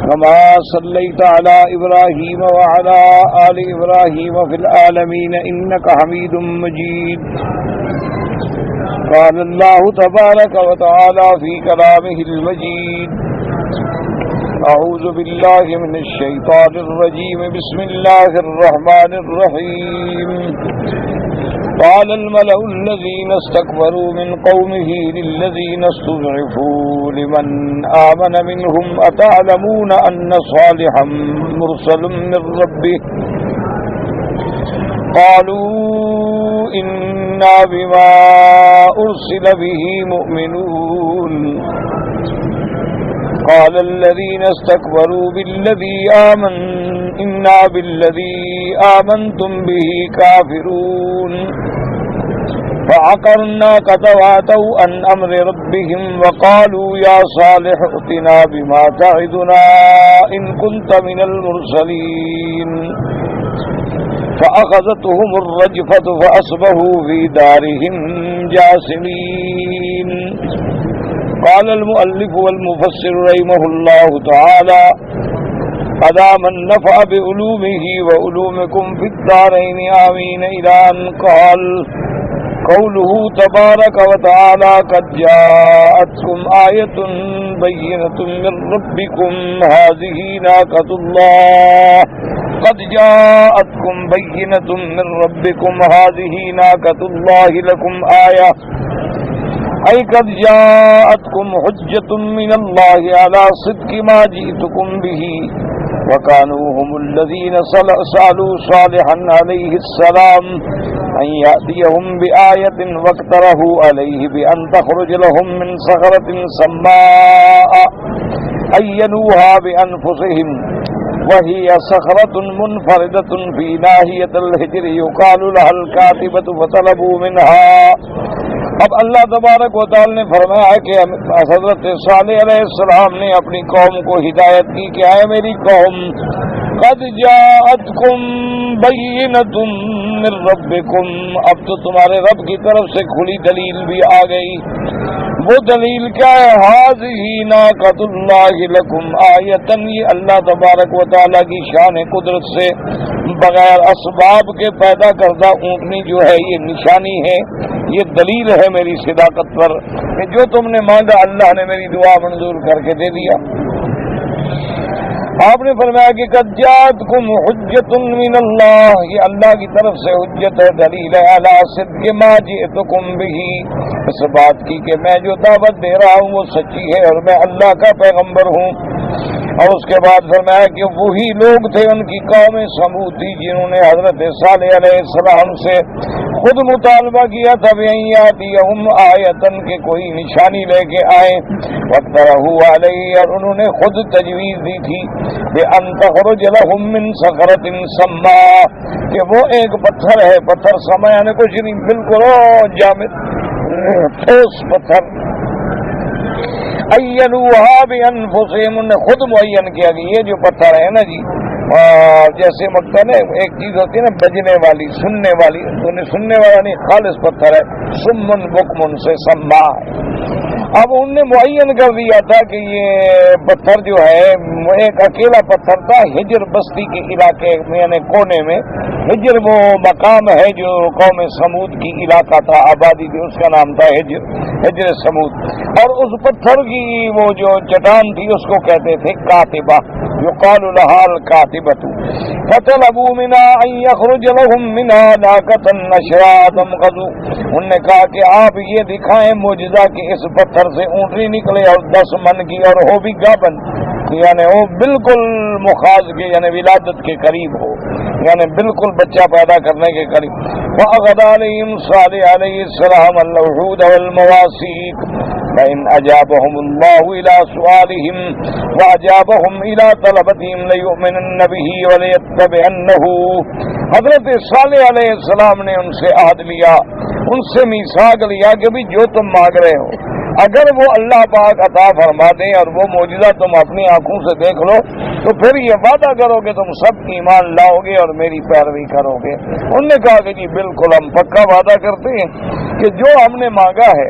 كما صليت على إبراهيم وعلى آل إبراهيم في العالمين إنك حميد مجيد. قال الله تبارك وتعالى في كلامه المجيد: أعوذ بالله من الشيطان الرجيم. بسم الله الرحمن الرحيم. قال الملأ الذين استكبروا من قومه للذين استضعفوا لمن آمن منهم أتعلمون أن صالحا مرسل من ربه قالوا إنا بما أرسل به مؤمنون. قال الذين استكبروا إنا بالذي آمنتم به كافرون. فعقرنا كتواتوا عن أمر ربهم وقالوا يا صالح ائتنا بما تعدنا إن كنت من المرسلين. فأخذتهم الرجفة فأصبحوا في دارهم جاثمين. قال المؤلف والمفسر رحمه الله تعالى: أدام النفع بعلومه وعلومكم في الدارين آمين. إلى أن قال: قوله تبارك وتعالى: قد جاءتكم آية بينة من ربكم هذه ناقة الله. قد جاءتكم بينة من ربكم هذه ناقة الله لكم آية، أي قد جاءتكم حجة من الله على صدق ما جئتكم به. وكانوا هم الذين سألوا صالحا عليه السلام أن يأتيهم بآية واقترحوا عليه بأن تخرج لهم من صخرة سماء عينوها بأنفسهم، وهي صخرة منفردة في ناحية الحجر يقال لها الكاتبة فطلبوا منها. اب اللہ تبارک و تعالی نے فرمایا کہ حضرت صالح علیہ السلام نے اپنی قوم کو ہدایت کی کہ اے میری قوم، قد جاءتکم بینۃ من ربکم، اب تو تمہارے رب کی طرف سے کھلی دلیل بھی آ گئی. وہ دلیل کیا ہے؟ ھذہ ناقۃ اللہ لکم آیۃ، یہ اللہ تبارک و تعالی کی شان قدرت سے بغیر اسباب کے پیدا کردہ اونٹنی جو ہے یہ نشانی ہے، یہ دلیل ہے میری صداقت پر کہ جو تم نے مانگا اللہ نے میری دعا منظور کر کے دے دیا. آپ نے فرمایا کہ قد جاءتکم حجۃ من اللہ، یہ اللہ کی طرف سے حجت ہے، دلیل ہے علی صدق ما جئتکم بہ، اس بات کی کہ میں جو دعوت دے رہا ہوں وہ سچی ہے اور میں اللہ کا پیغمبر ہوں. اور اس کے بعد فرمایا کہ وہی لوگ تھے، ان کی قوم سمود تھی، جنہوں نے حضرت صالح علیہ السلام سے خود مطالبہ کیا تھا بِأَنْ آیتن کہ کوئی نشانی لے کے آئے. وَاقْتَرَحُوا عَلَيْهِ، اور انہوں نے خود تجویز دی تھی بِأَنْ تَخْرُجَ لَهُم مِّن صَخْرَةٍ سَمَّاءٍ، کہ وہ ایک پتھر ہے، پتھر سما یعنی کچھ نہیں، بالکل جامد ٹھوس پتھر. عینوہا بانفسہم، انہوں نے خود معین کیا کہ یہ جو پتھر ہے نا جی، جیسے مقصد ہے ایک چیز ہوتی ہے نا بجنے والی، سننے والی، تو نے سننے والا نہیں، خالص پتھر ہے، سمن بکمن سے سما. اب انہوں نے معین کر دیا تھا کہ یہ پتھر جو ہے ایک اکیلا پتھر تھا ہجر بستی کے علاقے میں، یعنی کونے میں. ہجر وہ مقام ہے جو قوم سمود کی علاقہ تھا، آبادی تھی، اس کا نام تھا ہجر سمود. اور اس پتھر کی وہ جو چٹان تھی اس کو کہتے تھے کاتبہ، یقال لها الکاتبۃ. فطلبوا منها ان يخرج لهم منها ناقۃ نشراء تمغض، انہوں نے کہا کہ آپ یہ دکھائیں معجزہ کہ اس پتھر سے اونٹنی نکلے اور 10 من کی اور ہو بھی گابن، یعنی وہ بالکل مخاض کے یعنی ولادت کے قریب ہو، یعنی بالکل بچہ پیدا کرنے کے قریب. فأخذ عليهم صالح عليه السلام الوعود والمواثيق فإن أجابهم الله إلى سؤالهم وأجابهم إلى طلبتهم ليؤمنن به وليتبعنه. حضرت صالح علیہ السلام نے ان سے عہد لیا، ان سے میثاق لیا کہ بھی جو تم مانگ رہے ہو اگر وہ اللہ پاک عطا فرما دیں اور وہ معجزہ تم اپنی آنکھوں سے دیکھ لو تو پھر یہ وعدہ کرو کہ تم سب ایمان لاؤ گے اور میری پیروی کرو گے. انہوں نے کہا کہ جی بالکل ہم پکا وعدہ کرتے ہیں کہ جو ہم نے مانگا ہے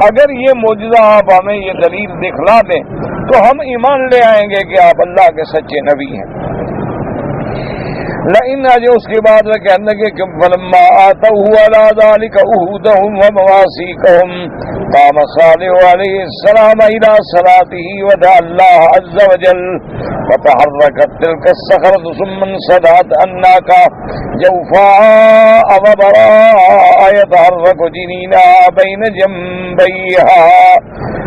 اگر یہ معجزہ آپ ہمیں یہ دلیل دکھلا دیں تو ہم ایمان لے آئیں گے کہ آپ اللہ کے سچے نبی ہیں۔ لیکن آج اس کے بعد وہ کہنے لگے کہ فلما آتوا علی ذلک عہدهم ومواثیقهم قام صالح علیہ السلام الى صلاته ودعا اللہ عز وجل فتحركت تلك الصخرة ثم انسدت الناقة جوفاء وبراء يتحرك جنينها بين جنبيها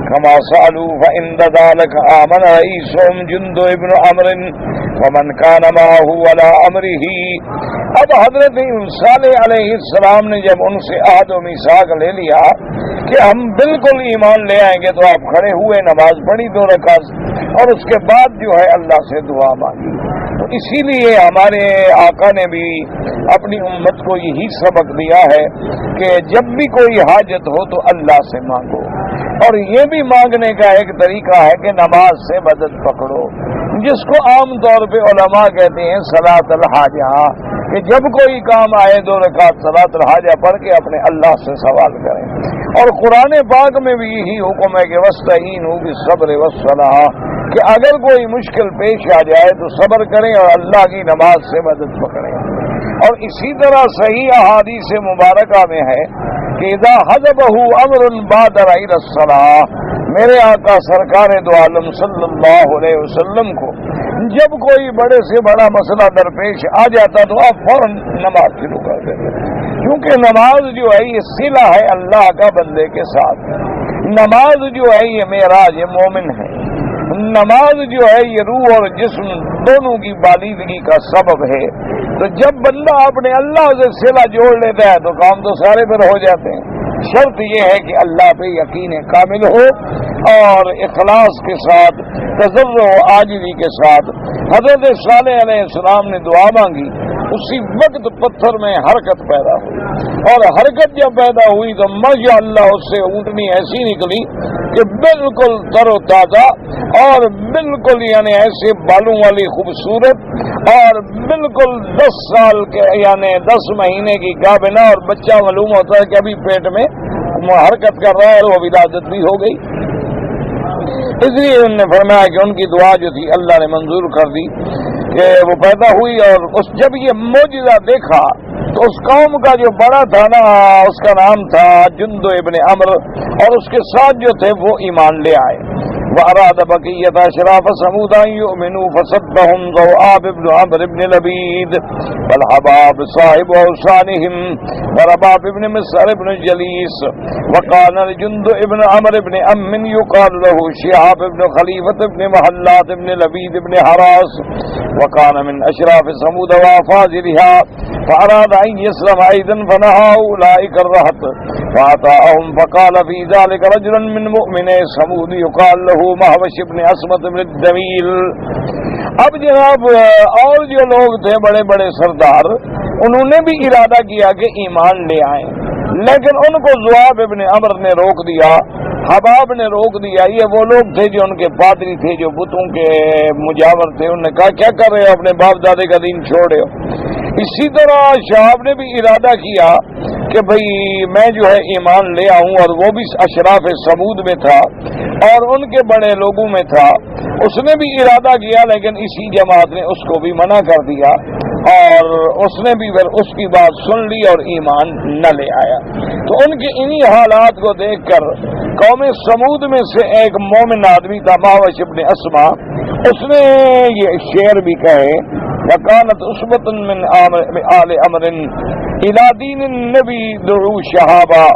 كما سألوا فإن ذلك آمن رئيسهم جندب بن عمرو ومن كان معه ولا أمره۔ اب حضرت صالح علیہ السلام نے جب ان سے عہد و میثاق لے لیا کہ ہم بالکل ایمان لے آئیں گے، تو آپ کھڑے ہوئے، نماز پڑھی 2 رکعت اور اس کے بعد جو ہے اللہ سے دعا مانگی۔ تو اسی لیے ہمارے آقا نے بھی اپنی امت کو یہی سبق دیا ہے کہ جب بھی کوئی حاجت ہو تو اللہ سے مانگو، اور یہ بھی مانگنے کا ایک طریقہ ہے کہ نماز سے مدد پکڑو، جس کو عام طور پہ علماء کہتے ہیں صلاۃ الحاجہ، کہ جب کوئی کام آئے 2 رکعت صلاۃ الحاجہ پڑھ کے اپنے اللہ سے سوال کریں۔ اور قرآن پاک میں بھی یہی حکم ہے کہ وَاسْتَعِینُوا بِالصَّبْرِ وَالصَّلَاةِ، کہ اگر کوئی مشکل پیش آ جائے تو صبر کریں اور اللہ کی نماز سے مدد پکڑیں۔ اور اسی طرح صحیح احادیث مبارکہ میں ہے کہ اذا حضبه امر بادر الى الصلاة، میرے آقا سرکار دو عالم صلی اللہ علیہ وسلم کو جب کوئی بڑے سے بڑا مسئلہ درپیش آ جاتا تو آپ فوراً نماز شروع کر دیتے، کیونکہ نماز جو ہے یہ صلہ ہے اللہ کا بندے کے ساتھ۔ نماز جو ہے یہ معراج مومن ہے، نماز جو ہے یہ روح اور جسم دونوں کی بالیدگی کا سبب ہے۔ تو جب بندہ اپنے اللہ سے صلہ جوڑ لیتا ہے تو کام تو سارے پر ہو جاتے ہیں۔ شرط یہ ہے کہ اللہ پہ یقین کامل ہو اور اخلاص کے ساتھ، تضرع و عاجزی کے ساتھ۔ حضرت صالح علیہ السلام نے دعا مانگی، اسی وقت پتھر میں حرکت پیدا ہوئی، اور حرکت جب پیدا ہوئی تو ماشاءاللہ اس سے اونٹنی ایسی نکلی کہ بالکل تر و تازہ اور بالکل یعنی ایسے بالوں والی خوبصورت، اور بالکل 10 سال کے یعنی 10 مہینے کی گابنہ، اور بچہ معلوم ہوتا ہے کہ ابھی پیٹ میں حرکت کر رہا ہے، اور وہ ولادت بھی ہو گئی۔ اس لیے انہوں نے فرمایا کہ ان کی دعا جو تھی اللہ نے منظور کر دی کہ وہ پیدا ہوئی، اور جب یہ معجزہ دیکھا تو اس قوم کا جو بڑا تھا نا، اس کا نام تھا جندب ابن عمرو، اور اس کے ساتھ جو تھے وہ ایمان لے آئے۔ وَأَرَادَ بَقِيَّةَ أَشْرَافِ ثَمُودَ أَن يُؤْمِنُوا فَصَدَّهُمْ ذُؤَابُ بْنُ عَمْرُ بْنِ لَبِيدٍ وَالْحَبَابُ صَاحِبُ أَوْسَانِهِمْ وَرَبَابُ بْنِ مِسْعَرَ بْنِ جَلِيسٍ وَكَانَ لِجُندُبِ بْنِ عَمْرُ بْنِ أَمٍّ يُقَالُ لَهُ شِهَابُ بْنِ خَلِيفَةَ بْنِ مَحَلَّاتِ بْنِ لَبِيدِ بْنِ حَرَاسٍ وَكَانَ مِنْ أَشْرَافِ ثَمُودَ وَأَفَاضِلِهَا فأراد أن يسلم أيضا فنهى أولئك الرهط فأتاهم فقال في ذلك رجل من مؤمني ثمود يقال له مهوش بن أسمة بن الدميل۔ اب جناب اور جو لوگ تھے بڑے بڑے سردار، انہوں نے بھی ارادہ کیا کہ ایمان لے آئیں، لیکن ان کو ذؤاب ابن عمرو نے روک دیا، حباب نے روک دیا۔ یہ وہ لوگ تھے جو ان کے پادری تھے، جو بتوں کے مجاور تھے۔ انہوں نے کہا کیا کر رہے ہو، اپنے باپ دادے کا دین چھوڑ رہے ہو۔ اسی طرح شہاب نے بھی ارادہ کیا کہ بھئی میں جو ہے ایمان لے آؤں، اور وہ بھی اشراف ثمود میں تھا اور ان کے بڑے لوگوں میں تھا۔ اس نے بھی ارادہ کیا، لیکن اسی جماعت نے اس کو بھی منع کر دیا، اور اس نے بھی پھر اس کی بات سن لی اور ایمان نہ لے آیا۔ تو ان کے انہی حالات کو دیکھ کر قوم ثمود میں سے ایک مومن آدمی تھا ماوش ابن اسما، اس نے یہ شعر بھی کہے وَكَانَتْ عُصْبَةٌ مِّنْ آلِ عَمْرٍ إِلَىٰ دِينِ النَّبِي دُعُوا شَهَابًا،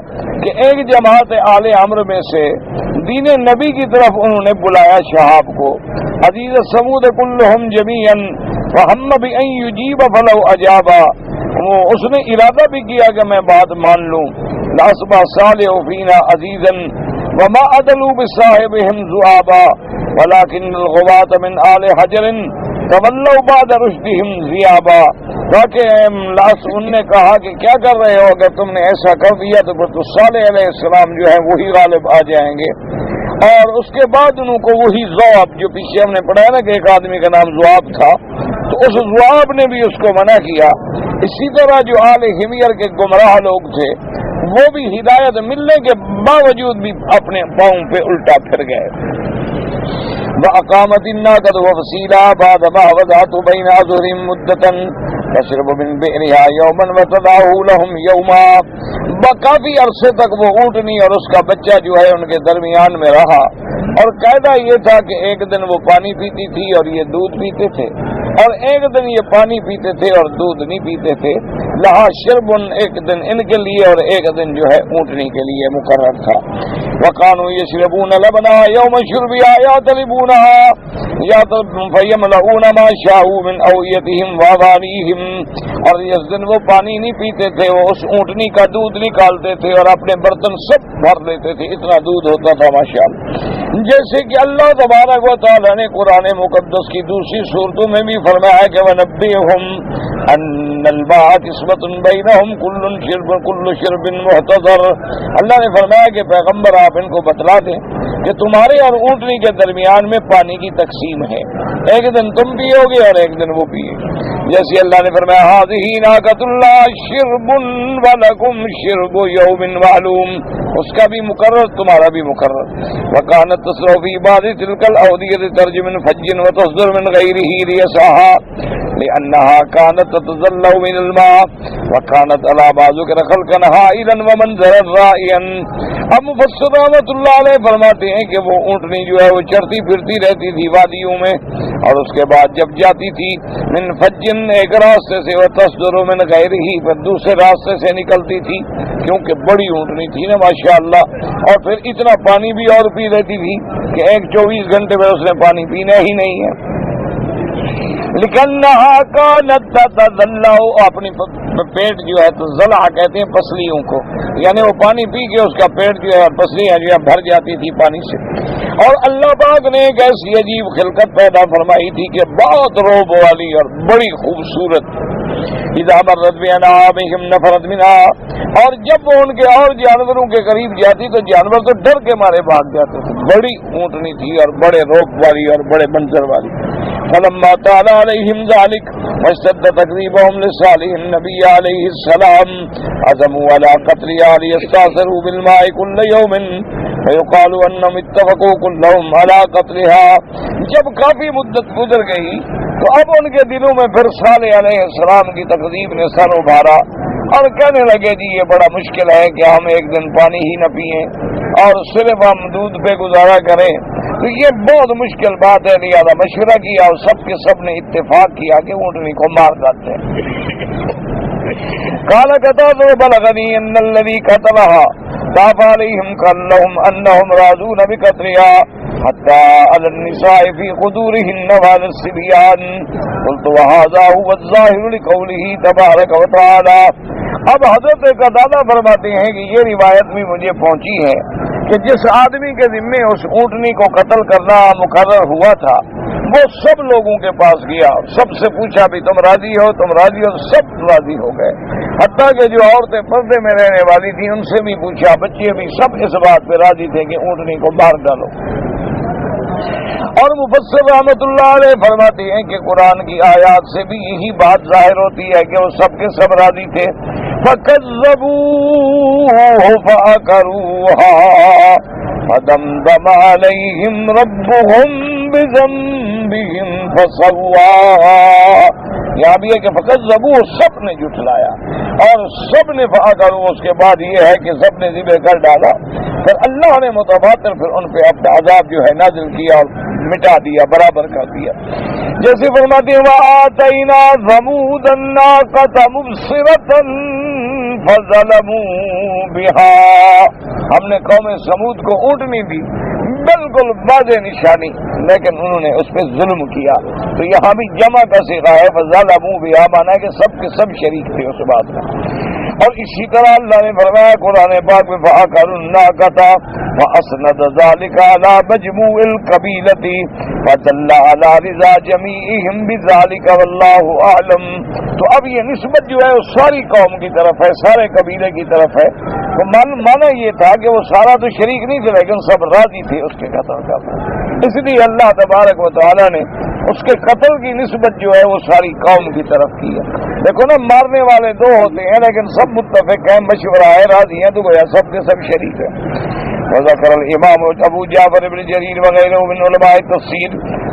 کہ ایک جماعت آل عمرو میں سے دین نبی کی طرف انہوں نے بلایا شہاب کو۔ عزیز ثمود كلهم جميعا فهم بأن يجيب فلو أجابا، اس نے ارادہ بھی کیا کہ میں بات مان لوں۔ لأصبح صالح فينا عزيزا وما أدلوا بصاحبهم ذؤابا ولكن الغواة من آل حجر تولوا بعد رشدهم ذئابا۔ تاکہ ان نے کہا کہ کیا کر رہے ہو، اگر تم نے ایسا کر دیا تو پھر تو صالح علیہ السلام جو ہے وہی غالب آ جائیں گے۔ اور اس کے بعد انہوں کو وہی ذؤاب، جو پیچھے ہم نے پڑھا نا کہ ایک آدمی کا نام ذؤاب تھا، تو اس ذؤاب نے بھی اس کو منع کیا اسی طرح جو آل حمیر کے گمراہ لوگ تھے وہ بھی ہدایت ملنے کے باوجود بھی اپنے پاؤں پہ الٹا پھر گئے. وَأَقَامَتِ النَّاقَةُ وَفَصِيلَهَا بعد ما وضعت بين أظهرهم مدة تشرب من بئرها يوما وتضعه لهم يوما. کافی عرصے تک وہ اونٹنی اور اس کا بچہ جو ہے ان کے درمیان میں رہا، اور قاعدہ یہ تھا کہ ایک دن وہ پانی پیتی تھی اور یہ دودھ پیتے تھے، اور ایک دن یہ پانی پیتے تھے اور دودھ نہیں پیتے تھے. لہا شربن، ایک دن ان کے لیے اور ایک دن جو ہے اونٹنی کے لیے مقرر تھا. وَقَانُوا يَشْرَبُونَ لَبَنَهَا يَوْمَ شُرْبِهَا يَعْتَلِبُونَهَا فَيَمْلَؤُونَ مَا شَاءُوا مِنْ أَوْعِيَتِهِمْ وَأَوَانِيهِمْ. اور جس دن وہ پانی نہیں پیتے تھے وہ اس اونٹنی کا دودھ نکالتے تھے اور اپنے برتن سب بھر لیتے تھے، اتنا دودھ ہوتا تھا ماشاءاللہ. جیسے کہ اللہ تبارک و تعالی نے قرآن مقدس کی دوسری صورتوں میں بھی فرمایا کہ وَنَبِّئْهُمْ أَنَّ الْمَاءَ قِسْمَةٌ بَيْنَهُمْ كُلُّ شِرْبٍ مُحْتَضَرٌ. اللہ نے فرمایا کہ پیغمبر آپ ان کو بتلا دیں کہ تمہارے اور اونٹنی کے درمیان میں پانی کی تقسیم ہے، ایک دن تم پیو گے اور ایک دن وہ پیے. جیسے اللہ نے فرمایا هَذِهِ نَاقَةُ اللَّهِ شِرْبٌ وَلَكُمْ شِرْبُ يَوْمٍ مَعْلُومٍ، اس کا بھی مقرر تمہارا بھی مقرر. وَكَانَتْ تَسْرَعُ فِي بَعْضِ تِلْكَ الْأَوْدِيَةِ تَرْجُ مِنْ فَجٍّ وَتَصْدُرُ مِنْ غَيْرِهِ رِيَسَهَا لِأَنَّهَا كَانَتْ تَتَزَلَّلُ مِنَ الْمَاءِ وَكَانَتْ عَلَى مَا ذُكِرَ خَلْقًا هَائِلًا وَمَنظَرًا رَائِعًا. اب مفسر رحمۃ اللہ علیہ فرماتے ہیں کہ وہ اونٹنی جو ہے وہ چرتی پھرتی رہتی تھی وادیوں میں، اور اس کے بعد جب جاتی تھی من فجن، ایک راستے سے، وتصدر من غیرہ، پھر دوسرے راستے سے نکلتی تھی، کیونکہ بڑی اونٹنی تھی نا ماشاءاللہ، اور پھر اتنا پانی بھی اور پی لیتی تھی کہ ایک 24 گھنٹے میں اس نے پانی پینا ہی نہیں ہے. لِكَنَّهَا كَانَتْ تَتَذَلَّعُ، اپنی پیٹ جو ہے تو ذلع کہتے ہیں پسلیوں کو، یعنی وہ پانی پی کے اس کا پیٹ جو ہے پسلیاں جو ہے بھر جاتی تھی پانی سے. اور اللہ پاک نے ایک ایسی عجیب خلقت پیدا فرمائی تھی کہ بہت روب والی اور بڑی خوبصورت. اذا مرت بأنعامهم نفرت منها، اور جب وہ ان کے اور جانوروں کے قریب جاتی تو جانور تو ڈر کے مارے بھاگ جاتے تھے. بڑی اونٹنی تھی اور بڑے روب والی اور بڑے منظر والی. فلما طال عليهم ذلك واشتد تكذيبهم لصالح النبي عليه السلام عزموا على قتلها ليستأثروا بالماء كل يوم فيقال انهم اتفقوا كلهم على قتلها. جب کافی مدت گزر گئی تو اب ان کے دلوں میں پھر صالح علیہ السلام کی تکذیب نے سر ابھارا اور کہنے لگے جی یہ بڑا مشکل ہے کہ ہم ایک دن پانی ہی نہ پئیں اور صرف ہم دودھ پہ گزارا کریں، تو یہ بہت مشکل بات ہے. لہذا مشورہ کیا اور سب کے سب نے اتفاق کیا کہ اونٹنی کو مار ڈالتے ہیں. قال قتادہ بلغني ان الذي قتلها طاف عليهم كلهم انهم راضون بقتلها حتى على النساء في قدورهن وعلى الصبيان. قلت وهذا هو الظاهر لقوله تبارك وتعالى. اب حضرت قتادہ فرماتے ہیں کہ یہ روایت بھی مجھے پہنچی ہے کہ جس آدمی کے ذمے اس اونٹنی کو قتل کرنا مقرر ہوا تھا وہ سب لوگوں کے پاس گیا، سب سے پوچھا بھی تم راضی ہو، تم راضی ہو، سب راضی ہو گئے. حتیٰ کہ جو عورتیں پردے میں رہنے والی تھیں ان سے بھی پوچھا، بچے بھی، سب اس بات پہ راضی تھے کہ اونٹنی کو مار ڈالو. اور مفسر رحمۃ اللہ علیہ فرماتے ہیں کہ قرآن کی آیات سے بھی یہی بات ظاہر ہوتی ہے کہ وہ سب کے سب راضی تھے. فَكَذَّبُوهُ فَعَقَرُوهَا فَدَمْدَمَ عَلَيْهِمْ رَبُّهُمْ بِذَنبِهِمْ فَسَوَّاهَا. یہاں بھی ہے کہ فَكَذَّبُوهُ سب نے جھٹلایا اور سب نے فَعَقَرُوهُ، اس کے بعد یہ ہے کہ سب نے ذبح کر ڈالا. پھر اللہ نے متواتر پھر ان پہ اپنا عذاب جو ہے نازل کیا اور مٹا دیا، برابر کر دیا. جیسے فرماتے ہیں وَآتَيْنَا ثَمُودَ النَّاقَةَ مُبْصِرَةً فَظَلَمُوا بِهَا. ہم نے قوم سمود کو اونٹنی دی، بالکل واضح نشانی، لیکن انہوں نے اس پہ ظلم کیا. تو یہاں بھی جمع کا صیغہ ہے فَظَلَمُوا بِهَا، مانا ہے کہ سب کے سب شریک تھے اس بات میں. اور اسی طرح اللہ نے فرمایا قرآن پاک میں فَعَقَرُوا النَّاقَةَ وَأَسْنَدَ ذَلِكَ عَلَى مَجْمُوعِ الْقَبِيلَةِ فَدَلَّ عَلَى رِضَا جَمِيعِهِمْ بِذَلِكَ وَاللَّهُ أَعْلَمُ. تو اب یہ نسبت جو ہے وہ ساری قوم کی طرف ہے، سارے قبیلے کی طرف ہے. تو مانا یہ تھا کہ وہ سارا تو شریک نہیں تھے لیکن سب راضی تھے اس کے قتل کا. اس لیے اللہ تبارک و تعالی نے اس کے قتل کی نسبت جو ہے وہ ساری قوم کی طرف کی ہے. دیکھو نا، مارنے والے دو ہوتے ہیں لیکن سب متفق ہیں، مشورہ ہے، راضی ہیں، تو گویا سب کے سب شریک ہیں. وذكر الامام ابو جعفر بن جرير وغيره من علماء التفسير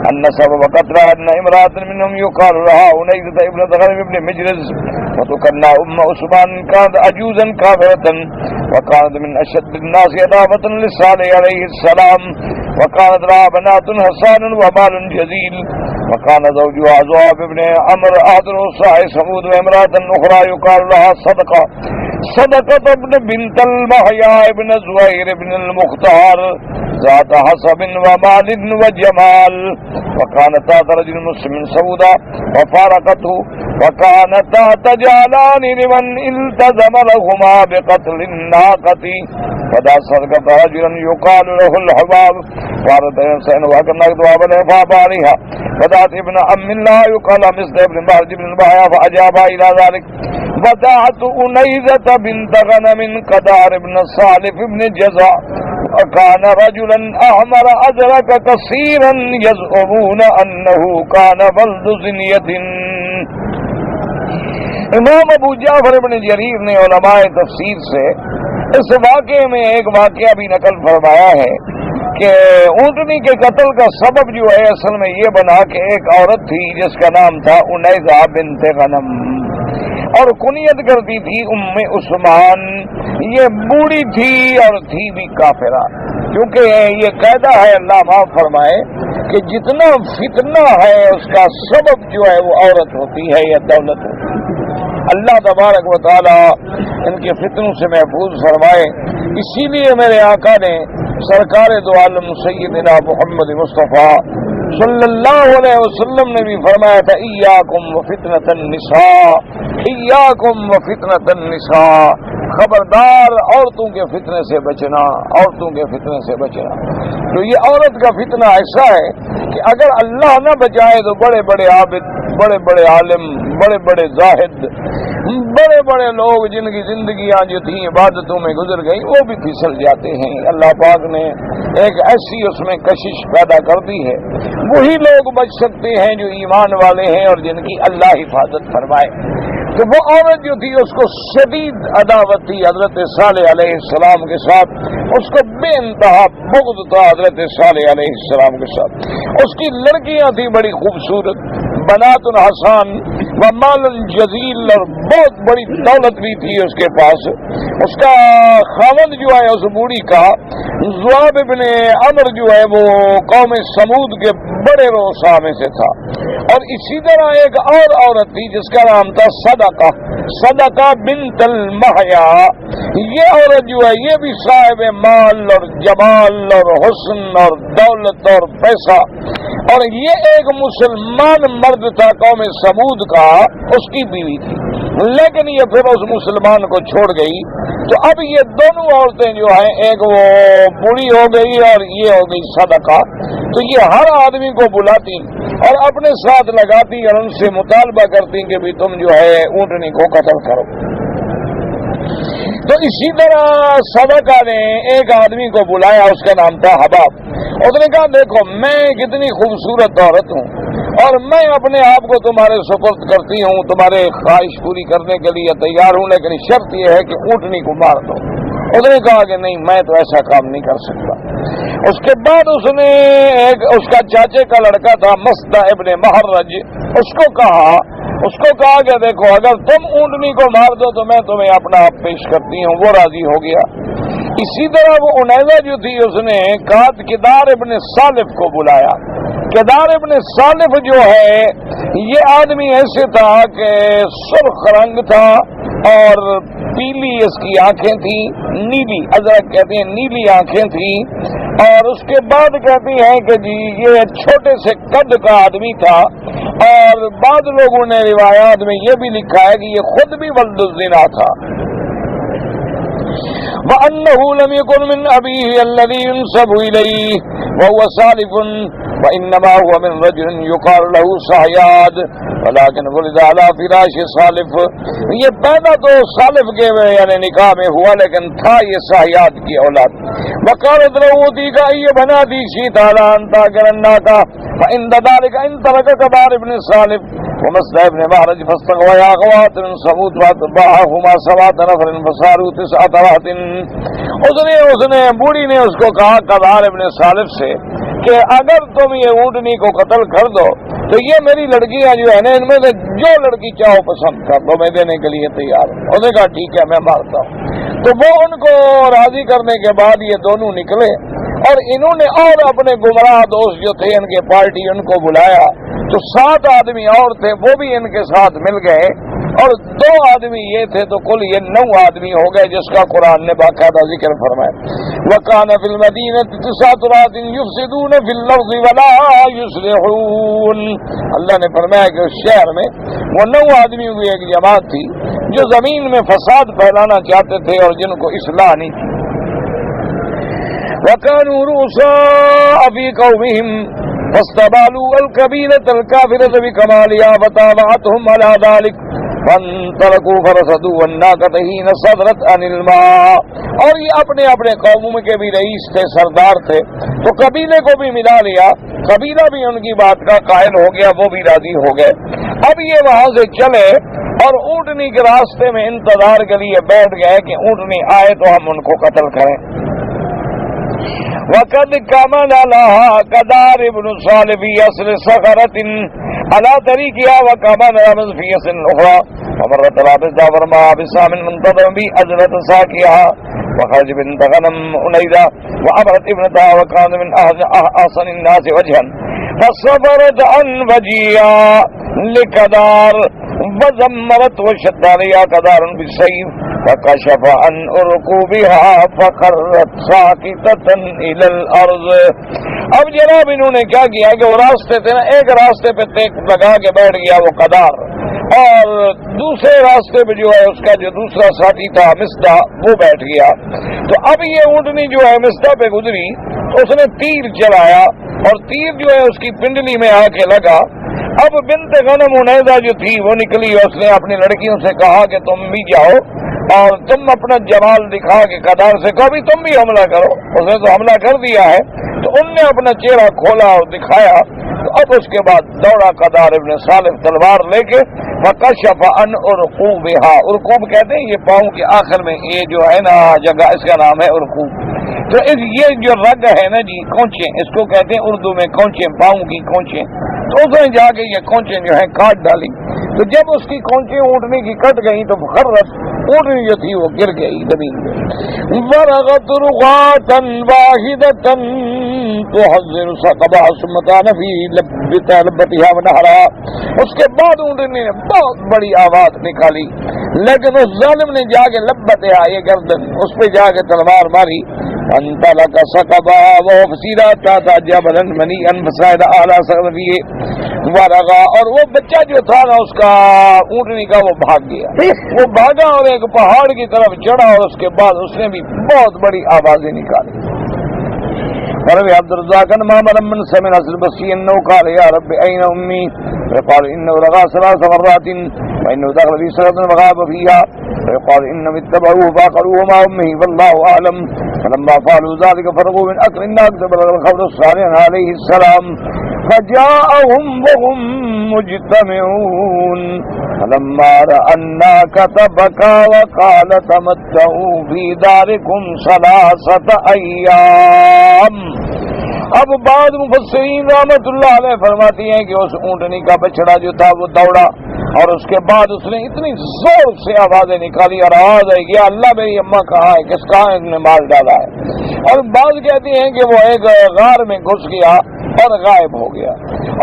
ان سبب قتلها ان امراه منهم يقال لها عنيزة ابنة غنم بن مجرز وتكنى عثمان كانت عجوزا كافرة وكانت من اشد الناس عداوة لصالح عليه السلام وكانت لها بنات حسان ومال جزيل وكان زوجها زهاب بن عمرو احد رؤساء ثمود وامراه اخرى يقال لها صدقة ابن بنت المحيا ابن زهير ابن المختار ذات حسب ومال وجمال وكانتا رجل مسلم سودا وفارقته وكانتا تجعلان لمن التزم لهما بقتل الناقة فدا صدقة رجلا يقال له الحباب فارد انسان وكان دوابا فابالها فدات ابن ام الله يقال مثل ابن مهرج بن البحيا فاجابا الى ذلك ودعت أنيزة بنت غنم قدار بن صالف بن جزع وكان رجلا أحمر أدرك كثيرا يزعمون أنه كان ولد زنية. امام ابو جعفر بن جریر نے علماء تفسیر سے اس واقعے میں ایک واقعہ بھی نقل فرمایا ہے کہ اونٹنی کے قتل کا سبب جو ہے اصل میں یہ بنا کہ ایک عورت تھی جس کا نام تھا انیزہ بنت غنم اور کنیت کرتی تھی ام عثمان. یہ بوڑھی تھی اور تھی بھی کافرہ، کیونکہ یہ قاعدہ ہے، اللہ معاف فرمائے، کہ جتنا فتنہ ہے اس کا سبب جو ہے وہ عورت ہوتی ہے یا دولت ہوتی ہے. اللہ تبارک و تعالی ان کے فتنوں سے محفوظ فرمائے. اسی لیے میرے آقا نے سرکار دو عالم سیدنا محمد مصطفیٰ صلی اللہ علیہ وسلم نے بھی فرمایا تھا ایاکم وفتنۃ النساء، ایاکم وفتنۃ النساء، خبردار عورتوں کے فتنے سے بچنا، عورتوں کے فتنے سے بچنا. تو یہ عورت کا فتنہ ایسا ہے کہ اگر اللہ نہ بچائے تو بڑے بڑے عابد، بڑے بڑے عالم، بڑے بڑے زاہد، بڑے بڑے لوگ جن کی زندگیاں جو تھیں عبادتوں میں گزر گئی وہ بھی پھسل جاتے ہیں. اللہ پاک نے ایک ایسی اس میں کشش پیدا کر دی ہے. وہی لوگ بچ سکتے ہیں جو ایمان والے ہیں اور جن کی اللہ حفاظت فرمائے. تو وہ عورت جو تھی اس کو شدید عداوت تھی حضرت صالح علیہ السلام کے ساتھ، اس کو بے انتہا بغض تھا حضرت صالح علیہ السلام کے ساتھ. اس کی لڑکیاں تھیں بڑی خوبصورت، بنات الحسان و مال الجزیل، اور بہت بڑی دولت بھی تھی اس کے پاس. اس کا خاوند جو ہے اس بوڑھی کا زواب ابن عمر جو ہے وہ قوم سمود کے بڑے رؤساء میں سے تھا. اور اسی طرح ایک اور عورت تھی جس کا نام تھا صدقہ بنت المحیا. یہ عورت جو ہے یہ بھی صاحب مال اور جمال اور حسن اور دولت اور پیسہ، اور یہ ایک مسلمان مرد تھا قوم سمود کا، اس کی بیوی تھی. لیکن یہ پھر اس مسلمان کو چھوڑ گئی. تو اب یہ دونوں عورتیں جو ہیں، ایک وہ بوڑھی ہو گئی اور یہ ہو گئی صدقہ. تو یہ ہر آدمی کو بلاتی اور اپنے ساتھ لگاتی اور ان سے مطالبہ کرتی کہ بھی تم جو ہے اونٹنی کو قتل کرو. تو اسی طرح صدقہ نے ایک آدمی کو بلایا، اس کا نام تھا حباب. اس نے کہا دیکھو میں کتنی خوبصورت عورت ہوں اور میں اپنے آپ کو تمہارے سپرد کرتی ہوں، تمہارے خواہش پوری کرنے کے لیے تیار ہوں، لیکن شرط یہ ہے کہ اونٹنی کو مار دو. اس نے کہا کہ نہیں، میں تو ایسا کام نہیں کر سکتا. اس کے بعد اس نے اس کا چاچے کا لڑکا تھا مسدہ ابن مہرج، اس کو کہا کہ دیکھو اگر تم اونٹنی کو مار دو تو میں تمہیں اپنا آپ پیش کرتی ہوں. وہ راضی ہو گیا. اسی طرح وہ انیزہ جو تھی اس نے کدار ابن صالف کو بلایا. کدار ابن صالف جو ہے یہ آدمی ایسے تھا کہ سرخ رنگ تھا اور پیلی اس کی آنکھیں تھیں، نیلی، ازرق کہتے ہیں، نیلی آنکھیں تھیں. اور اس کے بعد کہتی ہیں کہ جی یہ چھوٹے سے قد کا آدمی تھا. اور بعض لوگوں نے روایات میں یہ بھی لکھا ہے کہ یہ خود بھی ولد الزنا تھا. وَأَنَّهُ لَمْ يَكُنْ مِنْ أَبِيهِ الَّذِي يُنْسَبُ إِلَيْهِ وَهُوَ صَالِحٌ وإنما هو من رجل يقال له صحياد ولكن ولد على فراش صالف. یہ پیدا تو صالف کے یعنی نکاح میں ہوا لیکن تھا یہ صحیاد کی اولاد. وقالت له أوتيك أي بناتي شئت على أن تأكل الناقة فإن ذلك إن ترك كبار ابن صالف ومسلم ابن مهرج فاستغويا غوات من ثمود فأتبعهما 7 نفر فصاروا 9 رهط. اس نے بوڑھی نے اس کو کہا کبار ابن صالف سے کہ اگر تم یہ اونٹنی کو قتل کر دو تو یہ میری لڑکیاں جو ہے نا ان میں سے جو لڑکی چاہو پسند کر دو میں دینے کے لیے تیار ہوں. اس نے کہا ٹھیک ہے میں مارتا ہوں. تو وہ ان کو راضی کرنے کے بعد یہ دونوں نکلے اور انہوں نے اور اپنے گمراہ دوست جو تھے ان کے پارٹی ان کو بلایا تو 7 آدمی اور تھے وہ بھی ان کے ساتھ مل گئے اور 2 آدمی یہ تھے تو کل یہ 9 آدمی ہو گئے جس کا قرآن نے باقاعدہ ذکر فرمایا. وَكَانَ فِي الْمَدِينَةِ 9 رَهْطٍ يُفْسِدُونَ فِي الْأَرْضِ وَلَا يُصْلِحُونَ. اللہ نے فرمایا کہ اس شہر میں وہ 9 آدمیوں کی ایک جماعت تھی جو زمین میں فساد پھیلانا چاہتے تھے اور جن کو اصلاح نہیں تھی. وَكَانُوا رُؤَسَاءَ فِي قَوْمِهِمْ فَاسْتَبَالُوا الْكَبِيرَةَ الْكَافِرَةَ بِكَمَالِهَا فَتَابَعَتْهُمْ عَلَى ذَلِكَ فَانْطَلَقُوا فَرَصَدُوا وَالنَّاقَةَ حِينَ صَدْرَتْ عَنِ الْمَاءِ. اور یہ اپنے اپنے قوموں کے بھی رئیس تھے سردار تھے تو قبیلے کو بھی ملا لیا. قبیلہ بھی ان کی بات کا قائل ہو گیا وہ بھی راضی ہو گئے. اب یہ وہاں سے چلے اور اونٹنی کے راستے میں انتظار کے لیے بیٹھ گئے کہ اونٹنی آئے تو ہم ان کو قتل کریں. وقد كمل لها كدار ابن صالح في أصل صخرة على طريقها وكمل رمز في أصل أخرى فمرت رابطة فرما بسام منتظم بأجرة ساكيها وخرج بنت غنم أنيدة وأمرت ابنتها وكان من أحسن الناس وجها فصبرت عن وجيها لكدار وزمرت وشد عليها كدار بالسيف فكشف عن ركوبها فخرت ساكتة إلى الأرض. اب جناب انہوں نے کیا کیا کہ وہ راستے تھے نا ایک راستے پہ ٹیک لگا کے بیٹھ گیا وہ قدار اور دوسرے راستے پہ جو ہے اس کا جو دوسرا ساتھی تھا مصدہ وہ بیٹھ گیا. تو اب یہ اونٹنی جو ہے مصدہ پہ گزری تو اس نے تیر چلایا اور تیر جو ہے اس کی پنڈلی میں آ کے لگا. اب بنت غنم انیدہ جو تھی وہ نکلی اس نے اپنی لڑکیوں سے کہا کہ تم بھی جاؤ اور تم اپنا جمال دکھا کے قدار سے کہو بھی تم بھی حملہ کرو. اس نے تو حملہ کر دیا ہے تو ان نے اپنا چہرہ کھولا اور دکھایا. تو اب اس کے بعد دوڑا قدار ابن صالح تلوار لے کے فکشف عن ارقوبها. ارقوب کہتے ہیں یہ پاؤں کے آخر میں یہ جو ہے نا جگہ اس کا نام ہے ارقوب. تو یہ جو رگ ہے نا جی کونچے اس کو کہتے ہیں اردو میں کونچے پاؤں کی کونچے. تو اس نے جا کے یہ کونچے جو ہے کاٹ ڈالی. تو جب اس کی کونچے اونٹنے کی کٹ گئی تو خرت اونٹنی جو تھی وہ گر گئی زمین میں. ورغت رغاتا واحدتا تحذر سقبا ثم كان في لبتها ونهرها. اس کے بعد اونٹنی نے بہت بڑی آواز نکالی لیکن اس ظالم نے جا کے لبتها یہ گردن اس پہ جا کے تلوار ماری. انطلق سقبا وهو سیرا تحت جبلا منيئا فصعد اعلى سقفه ورغا. اور وہ بچہ جو تھا نا اس کا اونٹنی کا وہ بھاگ گیا. وہ بھاگا اور ایک پہاڑ کی طرف چڑھا اور اس کے بعد اس نے بھی بہت بڑی آوازیں نکالی. فروي عبد الرزاق عن معمر من سمع البصري انه قال يا رب اين امي فقال انه رغى 3 مرات وانه دخل في سرة وغاب فيها فقال انهم اتبعوه فاقروه مع امه والله اعلم. فلما فعلوا ذلك فرغوا من اكل الناقة بلغ الخبر الصالح عليه السلام فجاءهم وهم مجتمعون فلما رأى الناقة بكى وقال تمتعوا في داركم 3 أيام. اب بعد مفسرین رحمت اللہ علیہ فرماتی ہیں کہ اس اونٹنی کا بچڑا جو تھا وہ دوڑا اور اس کے بعد اس نے اتنی زور سے آوازیں نکالی اور آواز آئی کہ اللہ میری اماں کہاں ہے کس کہاں اس نے مال ڈالا ہے. اور بعض کہتی ہیں کہ وہ ایک غار میں گھس گیا اور غائب ہو گیا.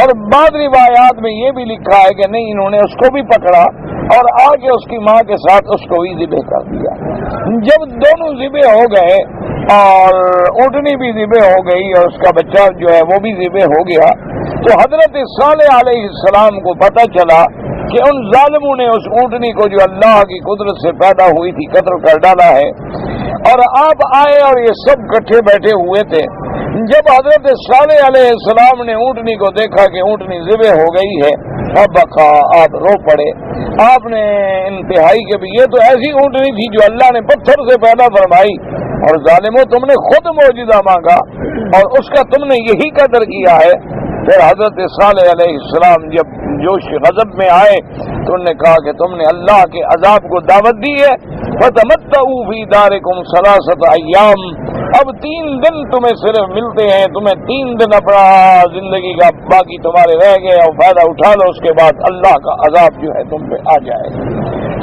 اور بعض روایات میں یہ بھی لکھا ہے کہ نہیں انہوں نے اس کو بھی پکڑا اور آگے اس کی ماں کے ساتھ اس کو بھی ذبح کر دیا. جب دونوں ذبح ہو گئے اور اونٹنی بھی ذبح ہو گئی اور اس کا بچہ جو ہے وہ بھی ذبح ہو گیا تو حضرت صالح علیہ السلام کو پتہ چلا کہ ان ظالموں نے اس اونٹنی کو جو اللہ کی قدرت سے پیدا ہوئی تھی قتل کر ڈالا ہے. اور آپ آئے اور یہ سب کٹھے بیٹھے ہوئے تھے جب حضرت صالح علیہ السلام نے اونٹنی کو دیکھا کہ اونٹنی ذبح ہو گئی ہے، اب بقا آپ رو پڑے. آپ نے انتہائی کہ یہ تو ایسی اونٹنی تھی جو اللہ نے پتھر سے پیدا فرمائی، اور ظالموں تم نے خود معجزہ مانگا اور اس کا تم نے یہی قدر کیا ہے. پھر حضرت صالح علیہ السلام جب جوش غضب میں آئے تو انہوں نے کہا کہ تم نے اللہ کے عذاب کو دعوت دی ہے. فتمتعوا فی دارکم ثلاثۃ ایام، اب 3 دن تمہیں صرف ملتے ہیں، تمہیں 3 دن اپنا زندگی کا باقی تمہارے رہ گئے اور فائدہ اٹھا لو، اس کے بعد اللہ کا عذاب جو ہے تم پہ آ جائے.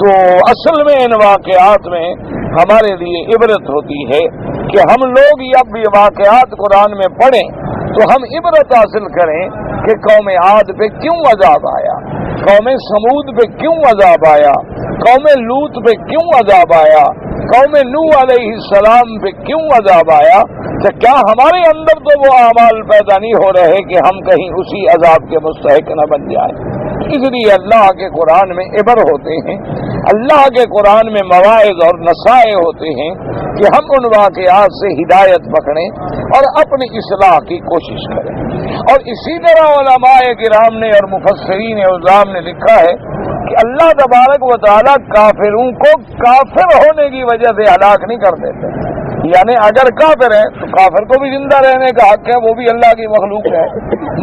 تو اصل میں ان واقعات میں ہمارے لیے عبرت ہوتی ہے کہ ہم لوگ اب یہ واقعات قرآن میں پڑھیں تو ہم عبرت حاصل کریں کہ قوم عاد پہ کیوں عذاب آیا، قوم سمود پہ کیوں عذاب آیا، قوم لوط پہ کیوں عذاب آیا، قوم نوح علیہ السلام پہ کیوں عذاب آیا. تو کیا ہمارے اندر تو وہ اعمال پیدا نہیں ہو رہے کہ ہم کہیں اسی عذاب کے مستحق نہ بن جائیں؟ اس لیے اللہ کے قرآن میں عبر ہوتے ہیں، اللہ کے قرآن میں مواعظ اور نصائح ہوتے ہیں کہ ہم ان واقعات سے ہدایت پکڑیں اور اپنی اصلاح کی کوشش کریں. اور اسی طرح علماء کرام نے اور مفسرین اعظام نے لکھا ہے کہ اللہ تبارک و تعالیٰ کافروں کو کافر ہونے کی وجہ سے ہلاک نہیں کر دیتے. یعنی اگر کافر ہے تو کافر کو بھی زندہ رہنے کا حق ہے، وہ بھی اللہ کی مخلوق ہے،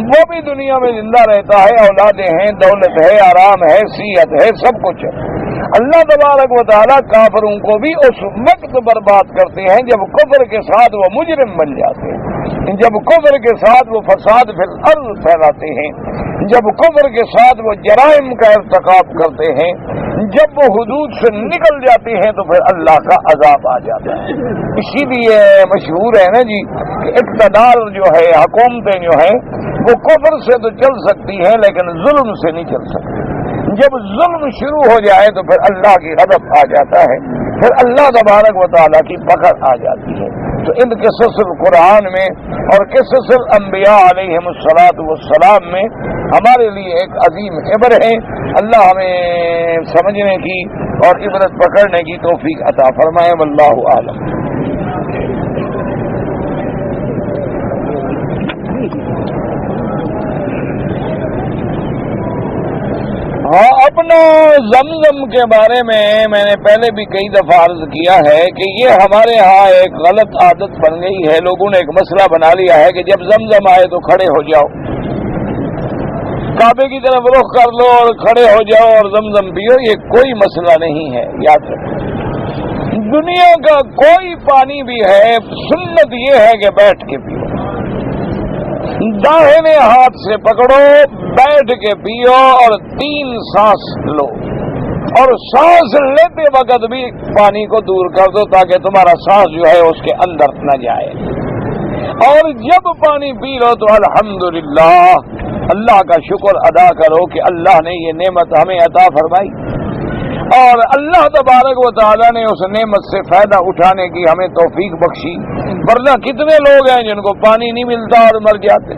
وہ بھی دنیا میں زندہ رہتا ہے، اولادیں ہیں، دولت ہے، آرام ہے، صحت ہے، سب کچھ ہے. اللہ تبارک و تعالیٰ کافروں کو بھی اس وقت برباد کرتے ہیں جب کفر کے ساتھ وہ مجرم بن جاتے ہیں، جب کفر کے ساتھ وہ فساد فی الارض پھیلاتے ہیں، جب کفر کے ساتھ وہ جرائم کا ارتکاب کرتے ہیں، جب وہ حدود سے نکل جاتے ہیں تو پھر اللہ کا عذاب آ جاتا ہے. اسی لیے مشہور ہے نا جی کہ اقتدار جو ہے، حکومتیں جو ہیں وہ کفر سے تو چل سکتی ہیں لیکن ظلم سے نہیں چل سکتی. جب ظلم شروع ہو جائے تو پھر اللہ کی غضب آ جاتا ہے، پھر اللہ تبارک و تعالیٰ کی پکڑ آ جاتی ہے. تو ان قصص القرآن میں اور قصص الانبیاء علیہم الصلاۃ والسلام میں ہمارے لیے ایک عظیم عبر ہے. اللہ ہمیں سمجھنے کی اور عبرت پکڑنے کی توفیق عطا فرمائے. واللہ اعلم. ہاں، اپنا زمزم کے بارے میں نے پہلے بھی کئی دفعہ عرض کیا ہے کہ یہ ہمارے ہاں ایک غلط عادت بن گئی ہے. لوگوں نے ایک مسئلہ بنا لیا ہے کہ جب زمزم آئے تو کھڑے ہو جاؤ، کعبے کی طرف رخ کر لو اور کھڑے ہو جاؤ اور زمزم پیو. یہ کوئی مسئلہ نہیں ہے. یاد رکھیں، دنیا کا کوئی پانی بھی ہے، سنت یہ ہے کہ بیٹھ کے پیو. داہنے ہاتھ سے پکڑو، بیٹھ کے پیو اور 3 سانس لو، اور سانس لیتے وقت بھی پانی کو دور کر دو تاکہ تمہارا سانس جو ہے اس کے اندر نہ جائے. اور جب پانی پی لو تو الحمدللہ اللہ کا شکر ادا کرو کہ اللہ نے یہ نعمت ہمیں عطا فرمائی، اور اللہ تبارک و تعالیٰ نے اس نعمت سے فائدہ اٹھانے کی ہمیں توفیق بخشی. ورنہ کتنے لوگ ہیں جن کو پانی نہیں ملتا اور مر جاتے،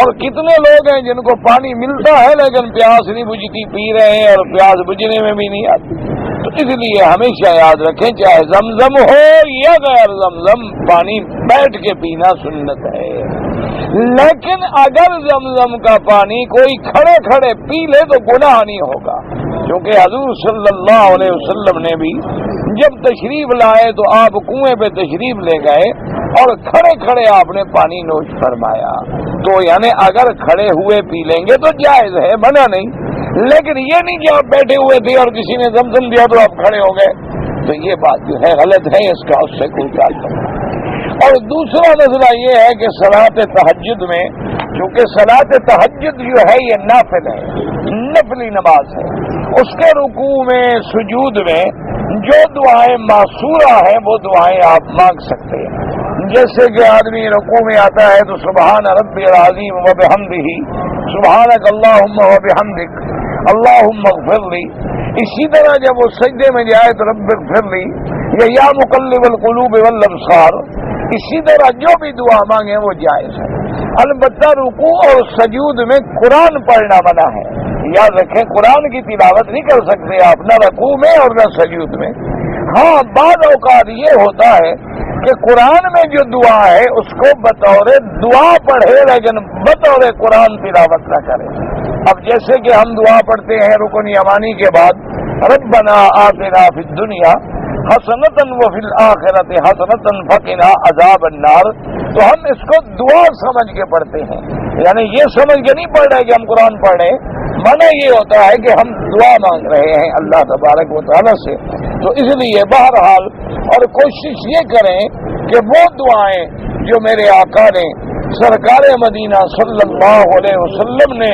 اور کتنے لوگ ہیں جن کو پانی ملتا ہے لیکن پیاس نہیں بجھتی، پی رہے ہیں اور پیاس بجھنے میں بھی نہیں آتی. تو اس لیے ہمیشہ یاد رکھیں، چاہے زمزم ہو یا غیر زمزم، پانی بیٹھ کے پینا سنت ہے. لیکن اگر زمزم کا پانی کوئی کھڑے کھڑے پی لے تو گناہ نہیں ہوگا، کیونکہ حضور صلی اللہ علیہ وسلم نے بھی جب تشریف لائے تو آپ کنویں پہ تشریف لے گئے اور کھڑے کھڑے آپ نے پانی نوش فرمایا. تو یعنی اگر کھڑے ہوئے پی لیں گے تو جائز ہے، منع نہیں. لیکن یہ نہیں کہ آپ بیٹھے ہوئے تھے اور کسی نے زمزم دیا تو آپ کھڑے ہو گئے، تو یہ بات جو ہے غلط ہے، اس کا اس سے کوئی تعلق نہیں. اور دوسرا مسئلہ یہ ہے کہ صلاۃ تہجد میں، کیونکہ صلاۃ تہجد جو ہے یہ نافل ہے، نفلی نماز ہے، اس کے رکوع میں، سجود میں جو دعائیں معصورہ ہیں وہ دعائیں آپ مانگ سکتے ہیں. جیسے کہ آدمی رکوع میں آتا ہے تو سبحان ربی العظیم وبحمدہ، سبحانک اللہم وبحمدک اللہم اغفر لی. اسی طرح جب وہ سجدے میں جائے تو رب اغفر لی یا مقلب القلوب والابصار. اسی طرح جو بھی دعا مانگے وہ جائز ہے. البتہ رکوع اور سجود میں قرآن پڑھنا منع ہے. یاد رکھیں، قرآن کی تلاوت نہیں کر سکتے آپ، نہ رکوع میں اور نہ سجود میں. ہاں، بعض اوقات یہ ہوتا ہے کہ قرآن میں جو دعا ہے اس کو بطور دعا پڑھے لیکن بطور قرآن تلاوت نہ کرے. اب جیسے کہ ہم دعا پڑھتے ہیں رکن یمانی کے بعد ربنا آتنا فی الدنیا حسنۃ وفی الآخرۃ حسنۃ وقنا عذاب النار، تو ہم اس کو دعا سمجھ کے پڑھتے ہیں، یعنی یہ سمجھ کے نہیں پڑھ رہے کہ ہم قرآن پڑھ رہے ہیں، معنی یہ ہوتا ہے کہ ہم دعا مانگ رہے ہیں اللہ تبارک و تعالیٰ سے. تو اس لیے بہرحال اور کوشش یہ کریں کہ وہ دعائیں جو میرے آقا نے سرکار مدینہ صلی اللہ علیہ وسلم نے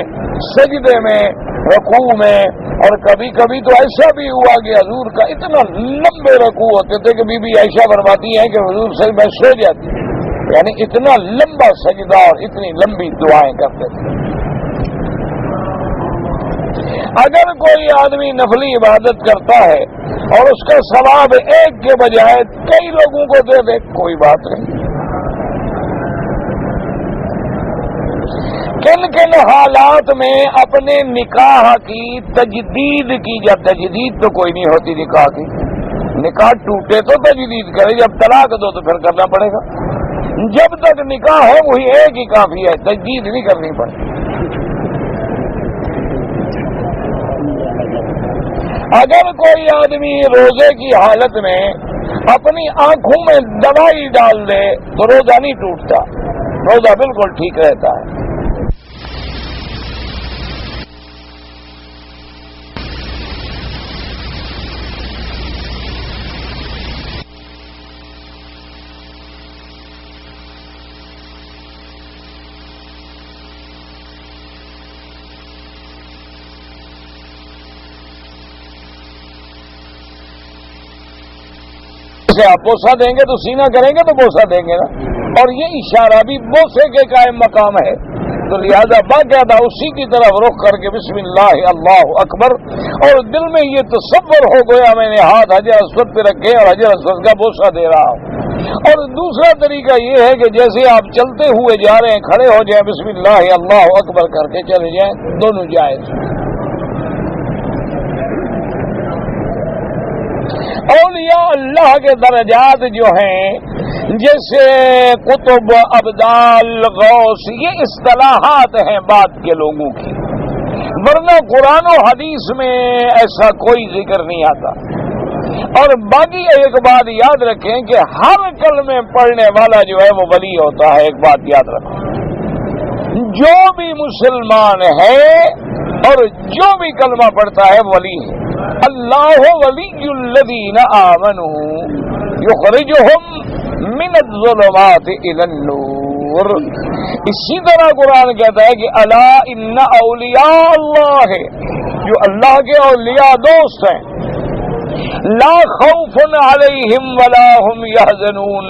سجدے میں رکوع میں، اور کبھی کبھی تو ایسا بھی ہوا کہ حضور کا اتنا لمبے رکوع ہوتے تھے کہ بی بی عائشہ فرماتی ہیں کہ حضور سے میں سو جاتی، یعنی اتنا لمبا سجدہ اور اتنی لمبی دعائیں کرتے تھے. اگر کوئی آدمی نفلی عبادت کرتا ہے اور اس کا ثواب ایک کے بجائے کئی لوگوں کو دے دے کوئی بات نہیں. کن کن حالات میں اپنے نکاح کی تجدید کی، جب تجدید تو کوئی نہیں ہوتی نکاح کی، نکاح ٹوٹے تو تجدید کرے، جب طلاق دو تو پھر کرنا پڑے گا. جب تک نکاح ہے وہی ایک ہی کافی ہے، تجدید نہیں کرنی پڑے. اگر کوئی آدمی روزے کی حالت میں اپنی آنکھوں میں دوائی ڈال دے تو روزہ نہیں ٹوٹتا، روزہ بالکل ٹھیک رہتا ہے. آپ بوسہ دیں گے تو سینہ کریں گے تو بوسہ دیں گے نا، اور یہ اشارہ بھی بوسے کے قائم مقام ہے. تو لہذا باقاعدہ اسی کی طرف رخ کر کے بسم اللہ اللہ اکبر، اور دل میں یہ تصور ہو گیا میں نے ہاتھ حجر اسود پہ رکھے اور حجر اسود کا بوسہ دے رہا ہوں. اور دوسرا طریقہ یہ ہے کہ جیسے آپ چلتے ہوئے جا رہے ہیں کھڑے ہو جائیں بسم اللہ اللہ اکبر کر کے چلے جائیں، دونوں جائز. اولیاء اللہ کے درجات جو ہیں جیسے قطب ابدال غوث، یہ اصطلاحات ہیں بعد کے لوگوں کی، ورنہ قرآن و حدیث میں ایسا کوئی ذکر نہیں آتا. اور باقی ایک بات یاد رکھیں کہ ہر کلمے پڑھنے والا جو ہے وہ ولی ہوتا ہے. ایک بات یاد رکھیں، جو بھی مسلمان ہے اور جو بھی کلمہ پڑھتا ہے ولی ہے. اللہ ولی الذین آمنوا یخرجہم من الظلمات الی النور. اسی طرح قرآن کہتا ہے کہ الا ان اولیاء اللہ، جو اللہ کے اولیاء دوست ہیں، لا خوف علیہم ولا هم یحزنون،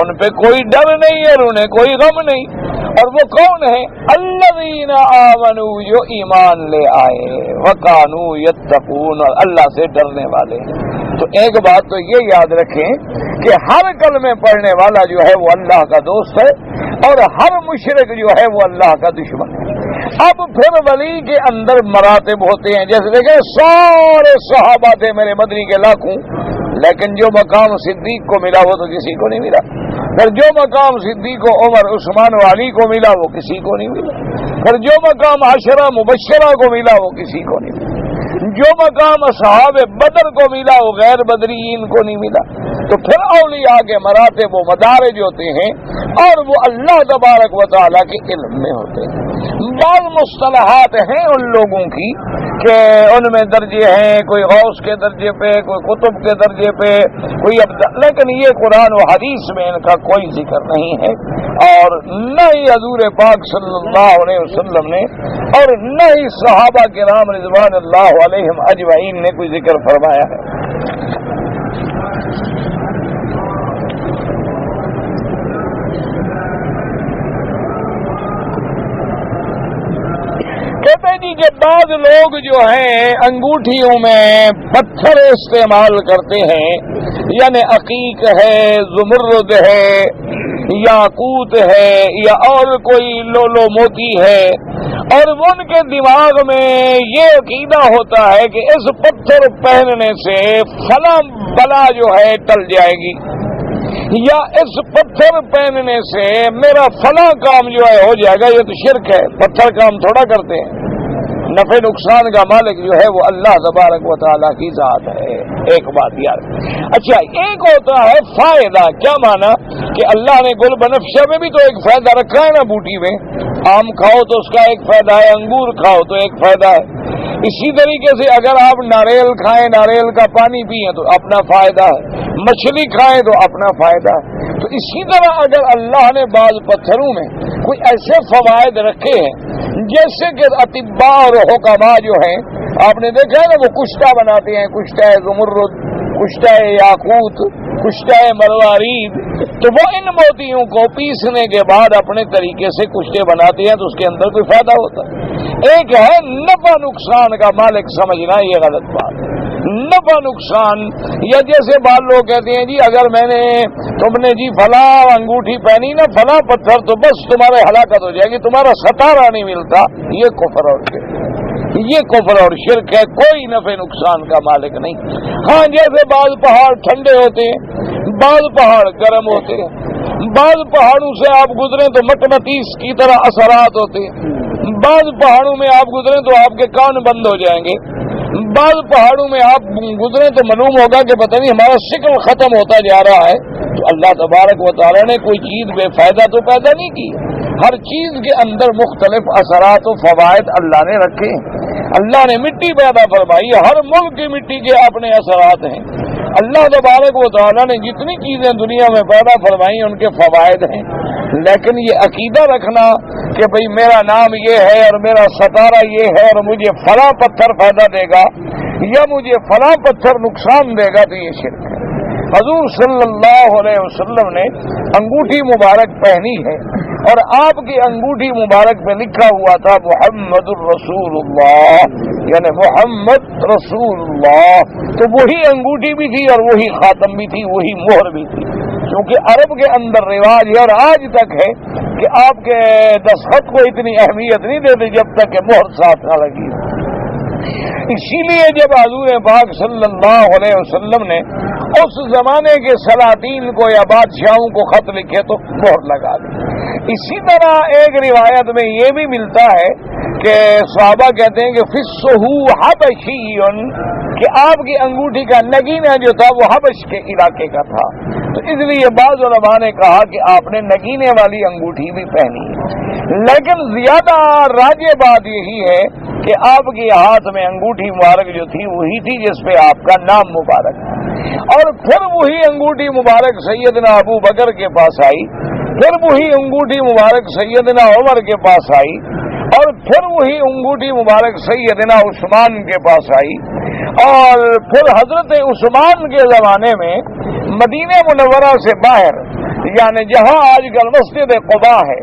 ان پہ کوئی ڈر نہیں اور انہیں کوئی غم نہیں. اور وہ کون ہیں؟ الذین آمنوا، جو ایمان لے آئے، وکانوا یتقون، اور اللہ سے ڈرنے والے. تو ایک بات تو یہ یاد رکھیں کہ ہر کلمے پڑھنے والا جو ہے وہ اللہ کا دوست ہے، اور ہر مشرک جو ہے وہ اللہ کا دشمن ہے. اب پھر ولی کے اندر مراتب ہوتے ہیں، جیسے دیکھیں سارے صحابہ تھے میرے مدنی کے لاکھوں، لیکن جو مقام صدیق کو ملا وہ تو کسی کو نہیں ملا. پھر جو مقام صدیق کو عمر عثمان و علی کو ملا وہ کسی کو نہیں ملا. پھر جو مقام عشرہ مبشرہ کو ملا وہ کسی کو نہیں ملا. جو مقام اصحاب بدر کو ملا وہ غیر بدرین کو نہیں ملا. تو پھر اولیاء کے مراتب و مدارج ہوتے ہیں اور وہ اللہ تبارک و تعالیٰ کے علم میں ہوتے ہیں. بعض مصطلحات ہیں ان لوگوں کی کہ ان میں درجے ہیں، کوئی غوث کے درجے پہ، کوئی قطب کے درجے پہ، کوئی لیکن یہ قرآن و حدیث میں ان کا کوئی ذکر نہیں ہے، اور نہ ہی حضور پاک صلی اللہ علیہ وسلم نے اور نہ ہی صحابہ کرام رضوان اللہ علیہم اجمعین نے کوئی ذکر فرمایا ہے. کہتے جی کہ بعض لوگ جو ہیں انگوٹھیوں میں پتھر استعمال کرتے ہیں، یعنی عقیق ہے، زمرد ہے، یاقوت ہے، یا اور کوئی لولو موتی ہے، اور ان کے دماغ میں یہ عقیدہ ہوتا ہے کہ اس پتھر پہننے سے فلاں بلا جو ہے ٹل جائے گی، یا اس پتھر پہننے سے میرا فلاں کام جو ہے ہو جائے گا، یہ تو شرک ہے، پتھر کام تھوڑا کرتے ہیں۔ نفع نقصان کا مالک جو ہے وہ اللہ تبارک و تعالیٰ کی ذات ہے، ایک بات یاد۔ اچھا، ایک ہوتا ہے فائدہ، کیا مانا کہ اللہ نے گل بنفشہ میں بھی تو ایک فائدہ رکھا ہے نا، بوٹی میں آم کھاؤ تو اس کا ایک فائدہ ہے، انگور کھاؤ تو ایک فائدہ ہے۔ اسی طریقے سے اگر آپ ناریل کھائیں، ناریل کا پانی پئیں تو اپنا فائدہ ہے، مچھلی کھائیں تو اپنا فائدہ ہے۔ تو اسی طرح اگر اللہ نے بعض پتھروں میں کوئی ایسے فوائد رکھے ہیں، جیسے کہ اطباء اور حکماء جو ہیں، آپ نے دیکھا ہے نا، وہ کشتہ بناتے ہیں، کشتہ زمرد، کشتہ یاقوت، کشتہ مروارید، تو وہ ان موتیوں کو پیسنے کے بعد اپنے طریقے سے کشتے بناتے ہیں، تو اس کے اندر کوئی فائدہ ہوتا ہے۔ ایک ہے نفع نقصان کا مالک سمجھنا، یہ غلط بات ہے۔ نفع نقصان، یا جیسے بعض لوگ کہتے ہیں جی اگر تم نے جی فلاں انگوٹھی پہنی نا فلاں پتھر تو بس تمہارے ہلاکت ہو جائے گی، تمہارا ستارہ نہیں ملتا، یہ کفر اور شرک ہے، یہ کفر اور شرک ہے، کوئی نفع نقصان کا مالک نہیں۔ ہاں، جیسے بعض پہاڑ ٹھنڈے ہوتے ہیں، بعض پہاڑ گرم ہوتے ہیں، بعض پہاڑوں سے آپ گزریں تو مقناطیس کی طرح اثرات ہوتے ہیں، بعض پہاڑوں میں آپ گزریں تو آپ کے کان بند ہو جائیں گے، بعض پہاڑوں میں آپ گزریں تو معلوم ہوگا کہ پتہ نہیں ہمارا شکل ختم ہوتا جا رہا ہے۔ تو اللہ تبارک و تعالیٰ نے کوئی چیز بے فائدہ تو پیدا نہیں کی، ہر چیز کے اندر مختلف اثرات و فوائد اللہ نے رکھے ہیں۔ اللہ نے مٹی پیدا فرمائی، ہر ملک کی مٹی کے اپنے اثرات ہیں۔ اللہ تبارک و تعالیٰ نے جتنی چیزیں دنیا میں پیدا فرمائی ان کے فوائد ہیں، لیکن یہ عقیدہ رکھنا کہ بھئی میرا نام یہ ہے اور میرا ستارہ یہ ہے اور مجھے فلاں پتھر فائدہ دے گا یا مجھے فلاں پتھر نقصان دے گا، تو یہ شرک ہے۔ حضور صلی اللہ علیہ وسلم نے انگوٹھی مبارک پہنی ہے اور آپ کی انگوٹھی مبارک پہ لکھا ہوا تھا محمد الرسول اللہ، یعنی محمد رسول اللہ، تو وہی انگوٹھی بھی تھی اور وہی خاتم بھی تھی، وہی مہر بھی تھی، کیونکہ عرب کے اندر رواج ہے اور آج تک ہے کہ آپ کے دستخط کو اتنی اہمیت نہیں دیتے جب تک کہ مہر ساتھ نہ لگی۔ اسی لیے جب حضور پاک صلی اللہ علیہ وسلم نے اس زمانے کے سلاطین کو یا بادشاہوں کو خط لکھے تو مہر لگا دی۔ اسی طرح ایک روایت میں یہ بھی ملتا ہے کہ صحابہ کہتے ہیں کہ فِسُّهُ حَبَشِيٌّ، کہ آپ کی انگوٹھی کا نگینہ جو تھا وہ حبش کے علاقے کا تھا، تو اس لیے بعض علماء نے کہا کہ آپ نے نگینے والی انگوٹھی بھی پہنی ہے۔ لیکن زیادہ راجح بات یہی ہے کہ آپ کے ہاتھ میں انگوٹھی مبارک جو تھی وہی تھی جس پہ آپ کا نام مبارک ہے، اور پھر وہی انگوٹھی مبارک سیدنا ابو بکر کے پاس آئی، پھر وہی انگوٹھی مبارک سیدنا عمر کے پاس آئی، اور پھر وہی انگوٹھی مبارک سیدنا عثمان کے پاس آئی، اور پھر حضرت عثمان کے زمانے میں مدینہ منورہ سے باہر، یعنی جہاں آج کل مسجد قباء ہے،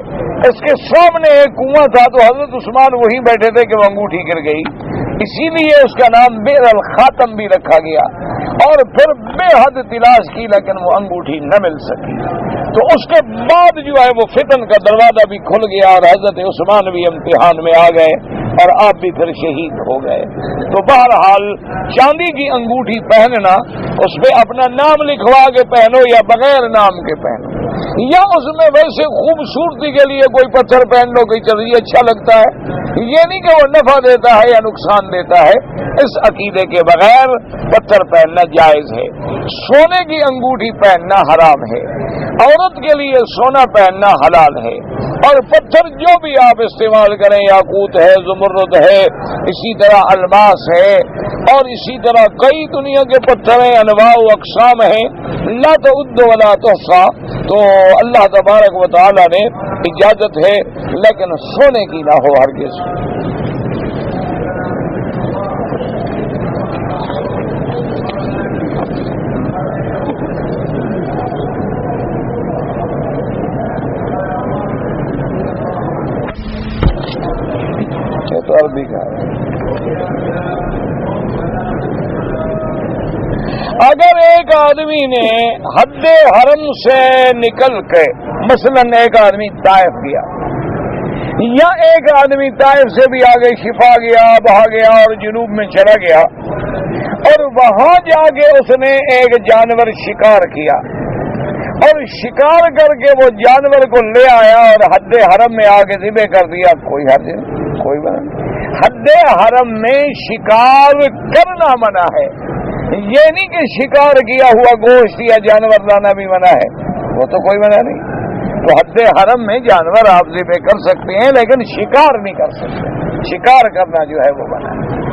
اس کے سامنے ایک کنواں تھا، تو حضرت عثمان وہیں بیٹھے تھے کہ وہ انگوٹھی گر گئی، اسی لیے اس کا نام بئر الخاتم بھی رکھا گیا، اور پھر بے حد تلاش کی لیکن وہ انگوٹھی نہ مل سکی۔ تو اس کے بعد جو ہے وہ فتن کا دروازہ بھی کھل گیا اور حضرت عثمان بھی امتحان میں آ گئے اور آپ بھی پھر شہید ہو گئے۔ تو بہرحال چاندی کی انگوٹھی پہننا، اس پہ اپنا نام لکھوا کے پہنو یا بغیر نام کے پہنو، یا اس میں ویسے خوبصورتی کے لیے کوئی پتھر پہن لو کہ چلیے اچھا لگتا ہے، یہ نہیں کہ وہ نفع دیتا ہے یا نقصان دیتا ہے، اس عقیدے کے بغیر پتھر پہننا جائز ہے۔ سونے کی انگوٹھی پہننا حرام ہے، عورت کے لیے سونا پہننا حلال ہے، اور پتھر جو بھی آپ استعمال کریں، یاقوت ہے، زمرد ہے، اسی طرح الماس ہے، اور اسی طرح کئی دنیا کے پتھر ہیں، انواع و اقسام ہیں، لا تعد ولا تحصى، تو اللہ تبارک و تعالی نے اجازت ہے لیکن سونے کی نہ ہو ہرگز۔ اگر ایک آدمی نے حد حرم سے نکل کے، مثلاً ایک آدمی طائف گیا، یا ایک آدمی طائف سے بھی آگے شفا گیا، بہا گیا اور جنوب میں چلا گیا، اور وہاں جا کے اس نے ایک جانور شکار کیا، اور شکار کر کے وہ جانور کو لے آیا اور حد حرم میں آ کے ذبح کر دیا، کوئی حرج نہیں، کوئی منع نہیں۔ حد حرم میں شکار کرنا منع ہے، یہ نہیں کہ شکار کیا ہوا گوشت یا جانور لانا بھی منع ہے، وہ تو کوئی منع نہیں۔ تو حد حرم میں جانور آپ ذبح کر سکتے ہیں لیکن شکار نہیں کر سکتے، شکار کرنا جو ہے وہ منع ہے۔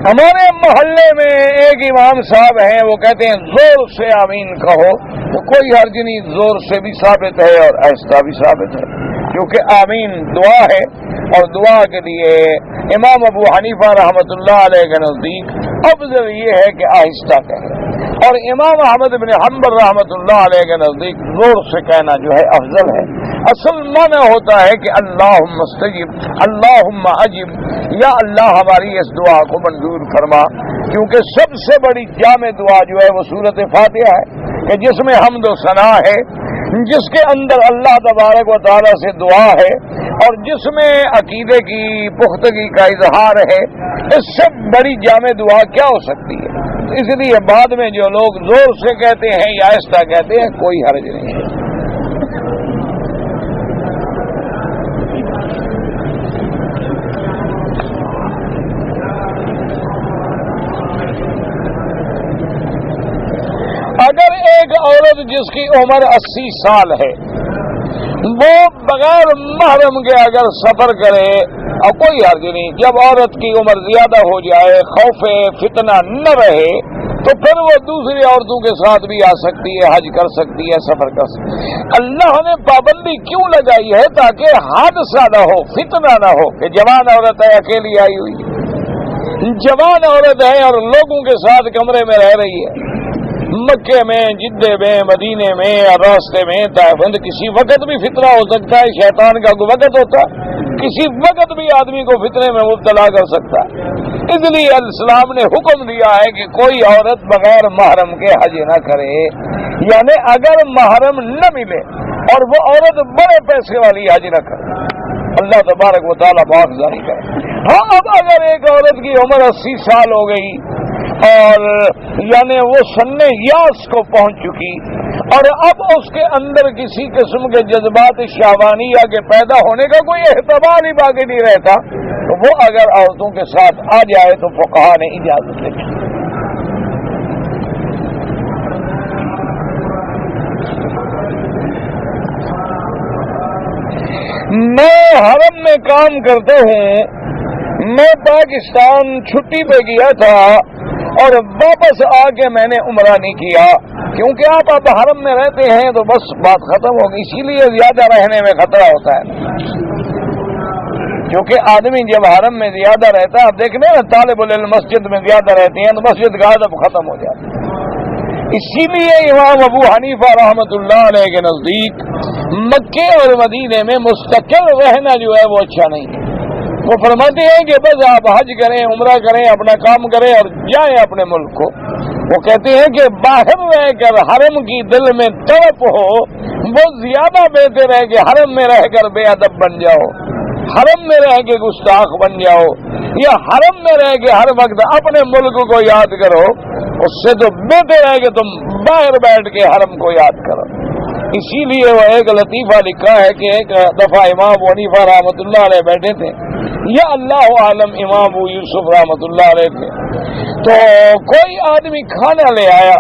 ہمارے محلے میں ایک امام صاحب ہیں، وہ کہتے ہیں زور سے آمین کہو، تو کوئی حرج نہیں، زور سے بھی ثابت ہے اور آہستہ بھی ثابت ہے، کیونکہ آمین دعا ہے، اور دعا کے لیے امام ابو حنیفہ رحمۃ اللہ علیہ کے نزدیک افضل یہ ہے کہ آہستہ کہیں، اور امام احمد بن حنبل رحمۃ اللہ علیہ کے نزدیک زور سے کہنا جو ہے افضل ہے۔ اصل معنی ہوتا ہے کہ اللہم استجب، اللہم اجب، یا اللہ ہماری اس دعا کو منظور فرما، کیونکہ سب سے بڑی جامع دعا جو ہے وہ سورۃ فاتحہ ہے، کہ جس میں حمد و ثنا ہے، جس کے اندر اللہ تبارک و تعالیٰ سے دعا ہے، اور جس میں عقیدے کی پختگی کا اظہار ہے، اس سے بڑی جامع دعا کیا ہو سکتی ہے؟ اس لیے بعد میں جو لوگ زور سے کہتے ہیں یا آہستہ کہتے ہیں کوئی حرج نہیں ہے۔ اگر ایک عورت جس کی عمر 80 سال ہے وہ بغیر محرم کے اگر سفر کرے، اور کوئی حرج نہیں، جب عورت کی عمر زیادہ ہو جائے، خوف فتنہ نہ رہے، تو پھر وہ دوسری عورتوں کے ساتھ بھی آ سکتی ہے، حج کر سکتی ہے، سفر کر سکتی ہے۔ اللہ نے پابندی کیوں لگائی ہے؟ تاکہ حادثہ نہ ہو، فتنہ نہ ہو، کہ جوان عورت ہے اکیلی آئی ہوئی، جوان عورت ہے اور لوگوں کے ساتھ کمرے میں رہ رہی ہے، مکے میں، جدے میں، مدینے میں اور راستے میں طائف، کسی وقت بھی فتنہ ہو سکتا ہے، شیطان کا کوئی وقت ہوتا ہے، کسی وقت بھی آدمی کو فتنے میں مبتلا کر سکتا ہے۔ اس لیے اسلام نے حکم دیا ہے کہ کوئی عورت بغیر محرم کے حج نہ کرے، یعنی اگر محرم نہ ملے اور وہ عورت بڑے پیسے والی حج نہ کرے، اللہ تبارک و تعالیٰ معاف جاری کرے۔ ہاں، اب اگر ایک عورت کی عمر 80 سال ہو گئی اور یعنی وہ سن یاس کو پہنچ چکی، اور اب اس کے اندر کسی قسم کے جذبات شہوانیہ کے پیدا ہونے کا کوئی احتمال ہی باقی نہیں رہتا، تو وہ اگر عورتوں کے ساتھ آ جائے تو فقہا نے اجازت دی۔ میں حرم میں کام کرتا ہوں، میں پاکستان چھٹی پہ گیا تھا اور واپس آ کے میں نے عمرہ نہیں کیا، کیونکہ آپ اب حرم میں رہتے ہیں تو بس بات ختم ہوگی، اسی لیے زیادہ رہنے میں خطرہ ہوتا ہے، کیونکہ آدمی جب حرم میں زیادہ رہتا ہے، اب دیکھنے نا طالب العلم مسجد میں زیادہ رہتے ہیں تو مسجد کا ادب ختم ہو جاتا ہے۔ اسی لیے امام ابو حنیفہ رحمۃ اللہ علیہ کے نزدیک مکے اور مدینے میں مستقل رہنا جو ہے وہ اچھا نہیں ہے۔ وہ فرماتے ہیں کہ بس آپ حج کریں، عمرہ کریں، اپنا کام کریں اور جائیں اپنے ملک کو۔ وہ کہتے ہیں کہ باہر رہ کر حرم کی دل میں تڑپ ہو وہ زیادہ بہتر ہے کہ حرم میں رہ کر بے ادب بن جاؤ، حرم میں رہ کے گستاخ بن جاؤ، یا حرم میں رہ کے ہر وقت اپنے ملک کو یاد کرو، اس سے تو بہتر ہے کہ تم باہر بیٹھ کے حرم کو یاد کرو۔ اسی لیے وہ ایک لطیفہ لکھا ہے کہ ایک دفعہ امام ابو حنیفہ رحمۃ اللہ علیہ بیٹھے تھے، یا اللہ عالم امام ابو یوسف رحمۃ اللہ علیہ تھے، تو کوئی آدمی کھانا لے آیا،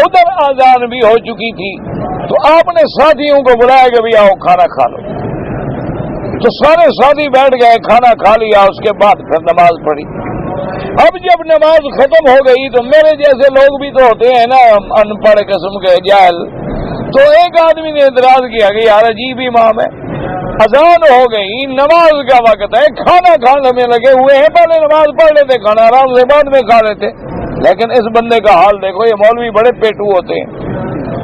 ادھر اذان بھی ہو چکی تھی، تو آپ نے ساتھیوں کو بلایا کہ بھی آؤ کھانا کھا لو، تو سارے ساتھی بیٹھ گئے، کھانا کھا لیا، اس کے بعد پھر نماز پڑھی۔ اب جب نماز ختم ہو گئی تو میرے جیسے لوگ بھی تو ہوتے ہیں نا، ان پڑھ قسم کے جاہل، تو ایک آدمی نے اعتراض کیا کہ یار عجیب امام ہے، اذان ہو گئی، نماز کا وقت ہے، کھانا کھانے میں لگے ہوئے ہیں، پہلے نماز پڑھ لیتے، کھانا آرام سے بعد میں کھا لیتے، لیکن اس بندے کا حال دیکھو، یہ مولوی بڑے پیٹو ہوتے ہیں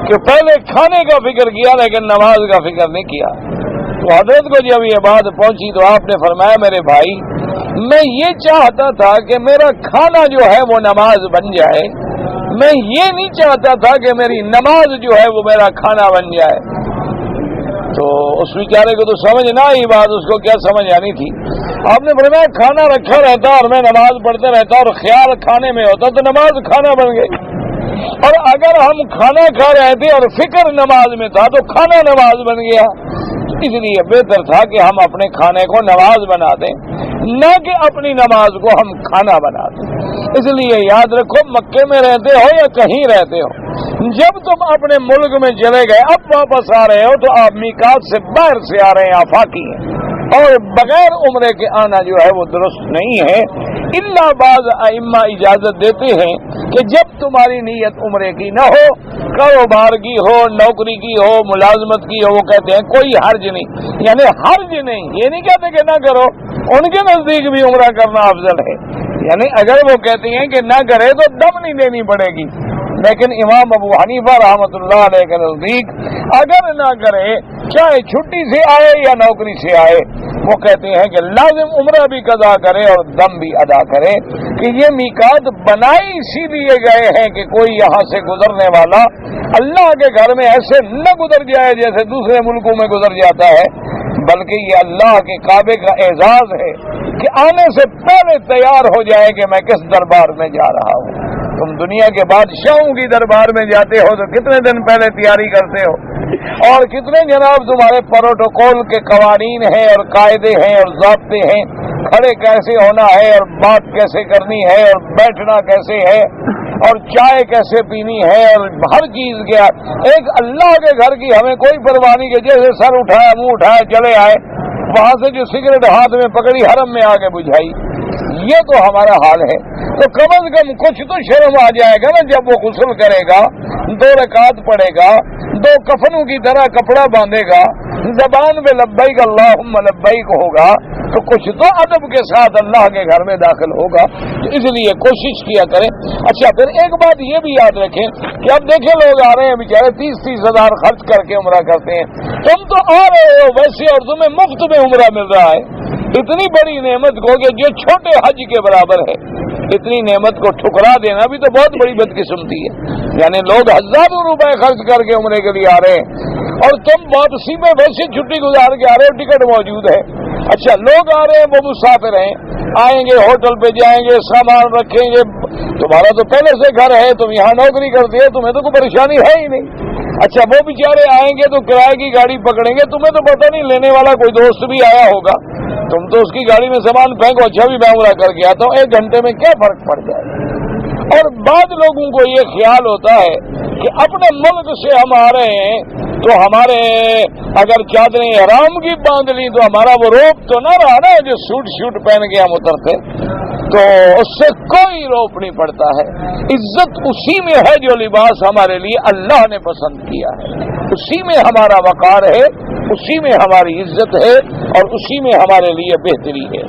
کہ پہلے کھانے کا فکر کیا لیکن نماز کا فکر نہیں کیا۔ تو حضرت کو جب یہ بات پہنچی تو آپ نے فرمایا میرے بھائی، میں یہ چاہتا تھا کہ میرا کھانا جو ہے وہ نماز بن جائے، میں یہ نہیں چاہتا تھا کہ میری نماز جو ہے وہ میرا کھانا بن جائے، تو اس بیچارے کو تو سمجھ نہ آئی بات، اس کو کیا سمجھ آنی تھی؟ آپ نے فرمایا کھانا رکھا رہتا اور میں نماز پڑھتے رہتا اور خیال کھانے میں ہوتا تو نماز کھانا بن گئی، اور اگر ہم کھانا کھا رہے تھے اور فکر نماز میں تھا تو کھانا نماز بن گیا۔ اس لیے بہتر تھا کہ ہم اپنے کھانے کو نماز بنا دیں، نہ کہ اپنی نماز کو ہم کھانا بنا دیں۔ اس لیے یاد رکھو، مکے میں رہتے ہو یا کہیں رہتے ہو، جب تم اپنے ملک میں چلے گئے اب واپس آ رہے ہو تو آپ میقات سے باہر سے آ رہے ہیں، آفاقی ہیں، اور بغیر عمرے کے آنا جو ہے وہ درست نہیں ہے۔ الا بعض ائمہ اجازت دیتے ہیں کہ جب تمہاری نیت عمرے کی نہ ہو، کاروبار کی ہو، نوکری کی ہو، ملازمت کی ہو، وہ کہتے ہیں کوئی حرج نہیں، یعنی حرج نہیں، یہ نہیں کہتے کہ نہ کرو، ان کے نزدیک بھی عمرہ کرنا افضل ہے، یعنی اگر وہ کہتے ہیں کہ نہ کرے تو دم نہیں دینی پڑے گی، لیکن امام ابو حنیفہ رحمۃ اللہ علیہ کے نزدیک اگر نہ کرے، چاہے چھٹی سے آئے یا نوکری سے آئے، وہ کہتے ہیں کہ لازم عمرہ بھی قضا کرے اور دم بھی ادا کرے، کہ یہ میقات بنائے اسی لیے گئے ہیں کہ کوئی یہاں سے گزرنے والا اللہ کے گھر میں ایسے نہ گزر جائے جیسے دوسرے ملکوں میں گزر جاتا ہے، بلکہ یہ اللہ کے کعبے کا اعزاز ہے کہ آنے سے پہلے تیار ہو جائے کہ میں کس دربار میں جا رہا ہوں۔ تم دنیا کے بادشاہوں کی دربار میں جاتے ہو تو کتنے دن پہلے تیاری کرتے ہو، اور کتنے جناب تمہارے پروٹوکول کے قوانین ہیں اور قاعدے ہیں اور ضابطے ہیں، کھڑے کیسے ہونا ہے اور بات کیسے کرنی ہے اور بیٹھنا کیسے ہے اور چائے کیسے پینی ہے، اور ہر چیز کے ایک اللہ کے گھر کی ہمیں کوئی پرواہ نہیں کہ جیسے سر اٹھایا منہ اٹھایا چلے آئے، وہاں سے جو سگریٹ ہاتھ میں پکڑی حرم میں آ کے بجھائی، یہ تو ہمارا حال ہے۔ تو کم از کم کچھ تو شرم آ جائے گا نا، جب وہ غسل کرے گا، 2 رکعت پڑھے گا، 2 کفنوں کی طرح کپڑا باندھے گا، زبان میں لبیک اللہم لبیک ہوگا، تو کچھ تو ادب کے ساتھ اللہ کے گھر میں داخل ہوگا۔ تو اس لیے کوشش کیا کریں۔ اچھا، پھر ایک بات یہ بھی یاد رکھیں کہ اب دیکھیں لوگ آ رہے ہیں بیچارے 30-30 ہزار خرچ کر کے عمرہ کرتے ہیں، تم تو آ رہے ہو ویسے اور تمہیں مفت میں عمرہ مل رہا ہے، اتنی بڑی نعمت کو کہ جو چھوٹے حج کے برابر ہے، اتنی نعمت کو ٹھکرا دینا بھی تو بہت بڑی بدقسمتی ہے۔ یعنی لوگ ہزاروں روپے خرچ کر کے عمرے کے لیے آ رہے ہیں اور تم واپسی میں ویسے چھٹی گزار کے آ رہے ہو، ٹکٹ موجود ہے۔ اچھا، لوگ آ رہے ہیں وہ مسافر ہیں، آئیں گے ہوٹل پہ جائیں گے، سامان رکھیں گے، تمہارا تو پہلے سے گھر ہے، تم یہاں نوکری کرتے ہو، تمہیں تو کوئی پریشانی ہے ہی نہیں۔ اچھا، وہ بیچارے آئیں گے تو کرائے کی گاڑی پکڑیں گے، تمہیں تو پتہ نہیں، لینے والا کوئی دوست بھی آیا ہوگا، تم تو اس کی گاڑی میں سامان پھینکو، اچھا بھی میں عمرہ کر کے آتا ہوں، 1 گھنٹے میں کیا فرق پڑ جائے۔ اور بعض لوگوں کو یہ خیال ہوتا ہے کہ اپنے ملک سے ہم آ رہے ہیں تو ہمارے اگر چادریں احرام کی باندھ لی تو ہمارا وہ روپ تو نہ رہا نا، جو سوٹ پہن کے ہم اترتے، تو اس سے کوئی روپ نہیں پڑتا ہے۔ عزت اسی میں ہے جو لباس ہمارے لیے اللہ نے پسند کیا ہے، اسی میں ہمارا وقار ہے، اسی میں ہماری عزت ہے اور اسی میں ہمارے لیے بہتری ہے۔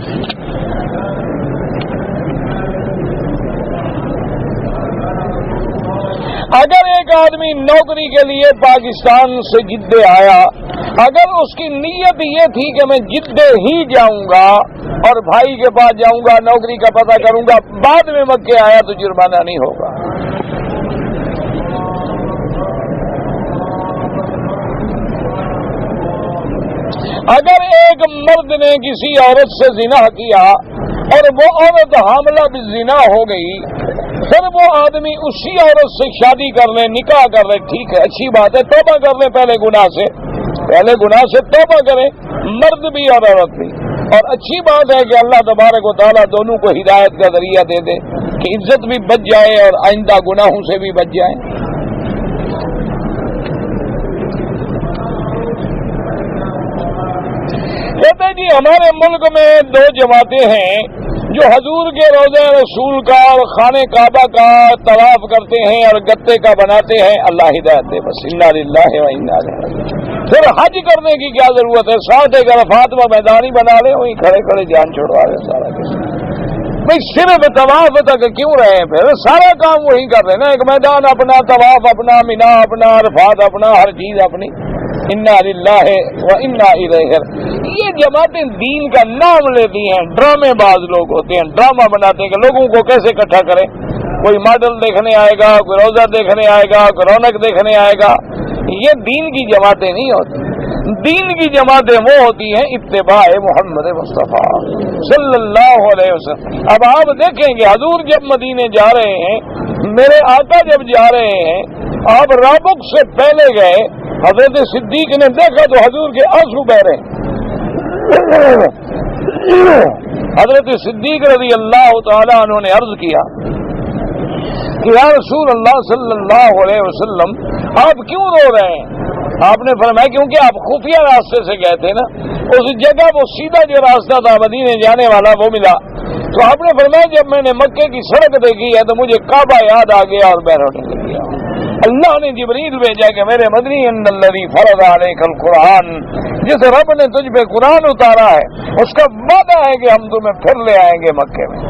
اگر ایک آدمی نوکری کے لیے پاکستان سے جدے آیا، اگر اس کی نیت یہ تھی کہ میں جدے ہی جاؤں گا اور بھائی کے پاس جاؤں گا، نوکری کا پتہ کروں گا، بعد میں مکے آیا تو جرمانہ نہیں ہوگا۔ اگر ایک مرد نے کسی عورت سے زنا کیا اور وہ عورت حاملہ بالزنا ہو گئی، پھر وہ آدمی اسی عورت سے شادی کر لے، نکاح کر لے، ٹھیک ہے، اچھی بات ہے، توبہ کر لے، پہلے گناہ سے توبہ کرے، مرد بھی اور عورت بھی، اور اچھی بات ہے کہ اللہ تبارک و تعالیٰ دونوں کو ہدایت کا ذریعہ دے دے کہ عزت بھی بچ جائے اور آئندہ گناہوں سے بھی بچ جائے۔ کہتے جی ہمارے ملک میں 2 جماعتیں ہیں جو حضور کے روضہ رسول کا اور خانہ کعبہ کا طواف کرتے ہیں اور گتے کا بناتے ہیں، اللہ ہدایت دے بس، انا للہ و انا الیہ راجعون۔ پھر حج کرنے کی کیا ضرورت ہے؟ 7 ایک عرفات میں میدان ہی بنا لیں، وہیں کھڑے کھڑے جان چھوڑوا لیں سارا کچھ، بھائی صرف طواف تک کیوں رہے؟ پھر سارا کام وہی کر رہے نا، ایک میدان اپنا، طواف اپنا، مینا اپنا، عرفات اپنا، ہر چیز اپنی، انا للہ و انا الیہ۔ یہ جماعتیں دین کا نام لیتی ہیں، ڈرامے باز لوگ ہوتے ہیں، ڈرامہ بناتے ہیں کہ لوگوں کو کیسے اکٹھا کریں، کوئی ماڈل دیکھنے آئے گا، کوئی روزہ دیکھنے آئے گا، کوئی رونق دیکھنے آئے گا۔ یہ دین کی جماعتیں نہیں ہوتی۔ دین کی جماعتیں وہ ہوتی ہیں اتباع محمد مصطفیٰ صلی اللہ علیہ وسلم۔ اب آپ دیکھیں گے حضور جب مدینے جا رہے ہیں، میرے آقا جب جا رہے ہیں، آپ رابق سے پہلے گئے، حضرت صدیق نے دیکھا تو حضور کے آنسو بہ رہے ہیں۔ حضرت صدیق رضی اللہ تعالی عنہ نے عرض کیا کہ یا رسول اللہ صلی اللہ علیہ وسلم آپ کیوں رو رہے ہیں؟ آپ نے فرمایا کیونکہ آپ خفیہ راستے سے گئے تھے نا، اس جگہ وہ سیدھا جو راستہ تھا مدینے جانے والا وہ ملا، تو آپ نے فرمایا جب میں نے مکے کی سڑک دیکھی ہے تو مجھے کعبہ یاد آ گیا اور میں رونے لگ گیا۔ اللہ نے جبریل بھیجا کہ میرے مدنی ان الذی فرض علیک القرآن، جس رب نے تجھ پہ قرآن اتارا ہے اس کا وعدہ ہے کہ ہم تمہیں پھر لے آئیں گے مکے میں۔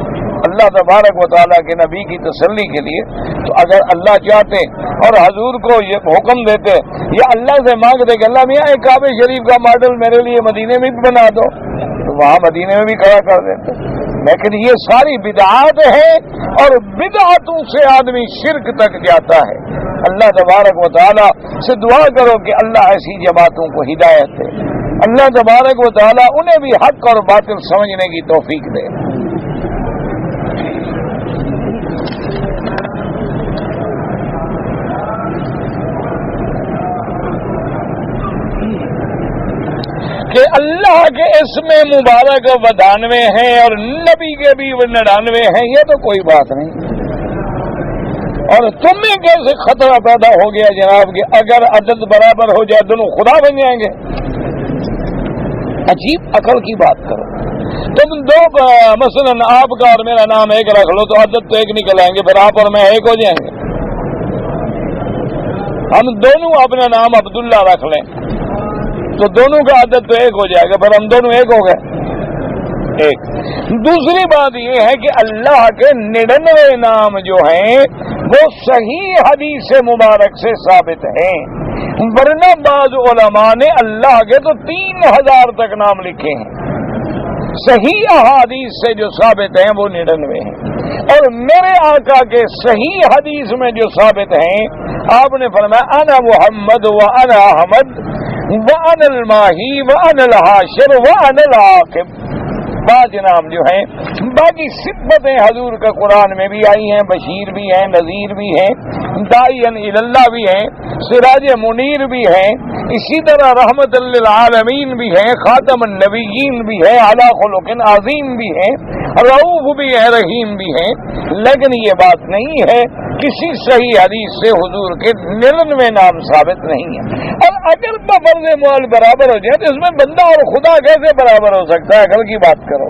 اللہ تبارک و تعالیٰ کے نبی کی تسلی کے لیے تو اگر اللہ چاہتے اور حضور کو یہ حکم دیتے یا اللہ سے مانگتے کہ اللہ میاں ایک کعبہ شریف کا ماڈل میرے لیے مدینے میں بھی بنا دو، تو وہاں مدینے میں بھی کھڑا کر دیتے۔ لیکن یہ ساری بدعات ہیں اور بدعاتوں سے آدمی شرک تک جاتا ہے۔ اللہ تبارک و تعالیٰ سے دعا کرو کہ اللہ ایسی جماعتوں کو ہدایت دے، اللہ تبارک و تعالیٰ انہیں بھی حق اور باطل سمجھنے کی توفیق دے۔ کہ اللہ کے اسم مبارک 92 ہیں اور نبی کے بھی 99 ہیں، یہ تو کوئی بات نہیں۔ اور تمہیں کیسے خطرہ پیدا ہو گیا جناب کہ اگر عدد برابر ہو جائے دونوں خدا بن جائیں گے؟ عجیب عقل کی بات کرو۔ تم دو مثلا آپ کا اور میرا نام ایک رکھ لو تو عدد تو ایک نکل آئیں گے، پھر آپ اور میں ایک ہو جائیں گے۔ ہم دونوں اپنا نام عبداللہ رکھ لیں تو دونوں کا عدد تو ایک ہو جائے گا، پھر ہم دونوں ایک ہو گئے۔ ایک دوسری بات یہ ہے کہ اللہ کے 99 نام جو ہیں وہ صحیح حدیث مبارک سے ثابت ہیں، ورنہ بعض علماء نے اللہ کے تو 3000 تک نام لکھے ہیں۔ صحیح احادیث سے جو ثابت ہیں وہ 99 ہیں، اور میرے آقا کے صحیح حدیث میں جو ثابت ہیں آپ نے فرمایا انا محمد وانا احمد وانا الماہی وانا الحاشر وانا العاقب۔ 5 نام جو ہیں، باقی صفتیں حضور کا قرآن میں بھی آئی ہیں، بشیر بھی ہیں، نذیر بھی ہیں، داعی اللہ بھی ہیں، سراج منیر بھی ہیں، اسی طرح رحمت للعالمین بھی ہیں، خاتم النبیین بھی ہے، اعلی خلق عظیم بھی ہیں، رؤوف بھی ہے، رحیم بھی ہیں۔ لیکن یہ بات نہیں ہے کسی صحیح حدیث سے حضور کے 99 نام ثابت نہیں ہیں۔ اور اگر فرض معال برابر ہو جائے تو اس میں بندہ اور خدا کیسے برابر ہو سکتا ہے؟ عقل کی بات کرو۔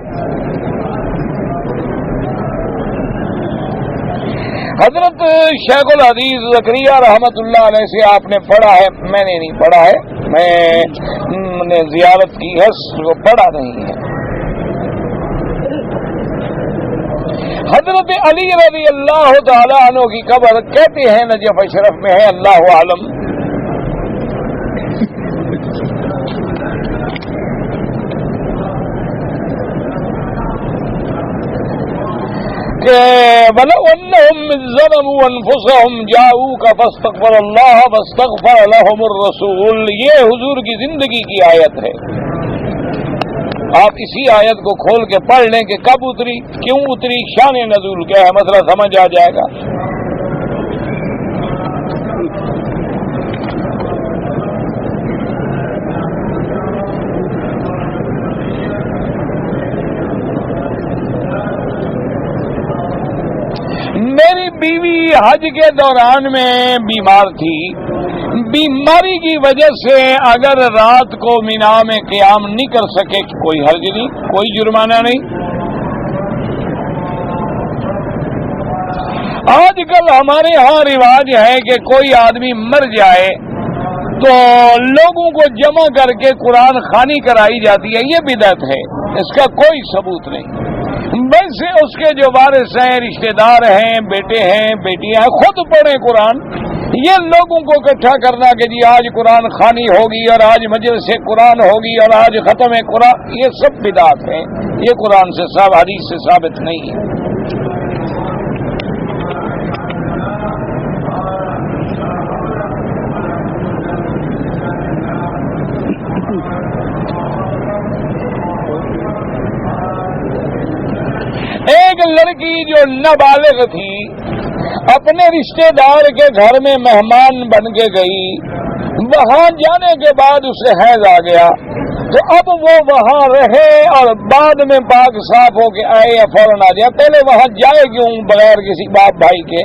حضرت شیخ الحدیث زکریا رحمت اللہ علیہ سے آپ نے پڑھا ہے، میں نے نہیں پڑھا ہے، میں نے زیارت کی ہے، پڑھا نہیں ہے۔ حضرت علی رضی اللہ تعالی عنہ کی قبر کہتے ہیں نجف اشرف میں ہے، اللہ عالم، کہ وَلَوْ أَنَّهُمْ إِذْ ظَلَمُوا أَنفُسَهُمْ جَاءُوكَ فَاسْتَغْفَرَ اللَّهَ وَاسْتَغْفَرَ لَهُمُ الرَّسُولُ۔ یہ حضور کی زندگی کی آیت ہے، آپ اسی آیت کو کھول کے پڑھ لیں کہ کب اتری، کیوں اتری، شان نزول کیا ہے، مسئلہ سمجھ آ جائے گا۔ میری بیوی حج کے دوران میں بیمار تھی، بیماری کی وجہ سے اگر رات کو مینا میں قیام نہیں کر سکے کوئی حرج نہیں، کوئی جرمانہ نہیں۔ آج کل ہمارے ہاں رواج ہے کہ کوئی آدمی مر جائے تو لوگوں کو جمع کر کے قرآن خوانی کرائی جاتی ہے، یہ بدعت ہے، اس کا کوئی ثبوت نہیں۔ ویسے اس کے جو وارث ہیں، رشتہ دار ہیں، بیٹے ہیں، بیٹیاں ہیں، خود پڑھیں قرآن۔ یہ لوگوں کو اکٹھا کرنا کہ جی آج قرآن خوانی ہوگی اور آج مجلس سے قرآن ہوگی اور آج ختم ہے قرآن، یہ سب بدعات ہیں، یہ قرآن سے حدیث سے ثابت نہیں ہے۔ لڑکی جو نابالغ تھی اپنے رشتے دار کے گھر میں مہمان بن کے گئی، وہاں جانے کے بعد اسے حیض آ گیا، تو اب وہ وہاں رہے اور بعد میں پاک صاف ہو کے آئے یا فوراً آ جائے، پہلے وہاں جائے کیوں بغیر کسی باپ بھائی کے؟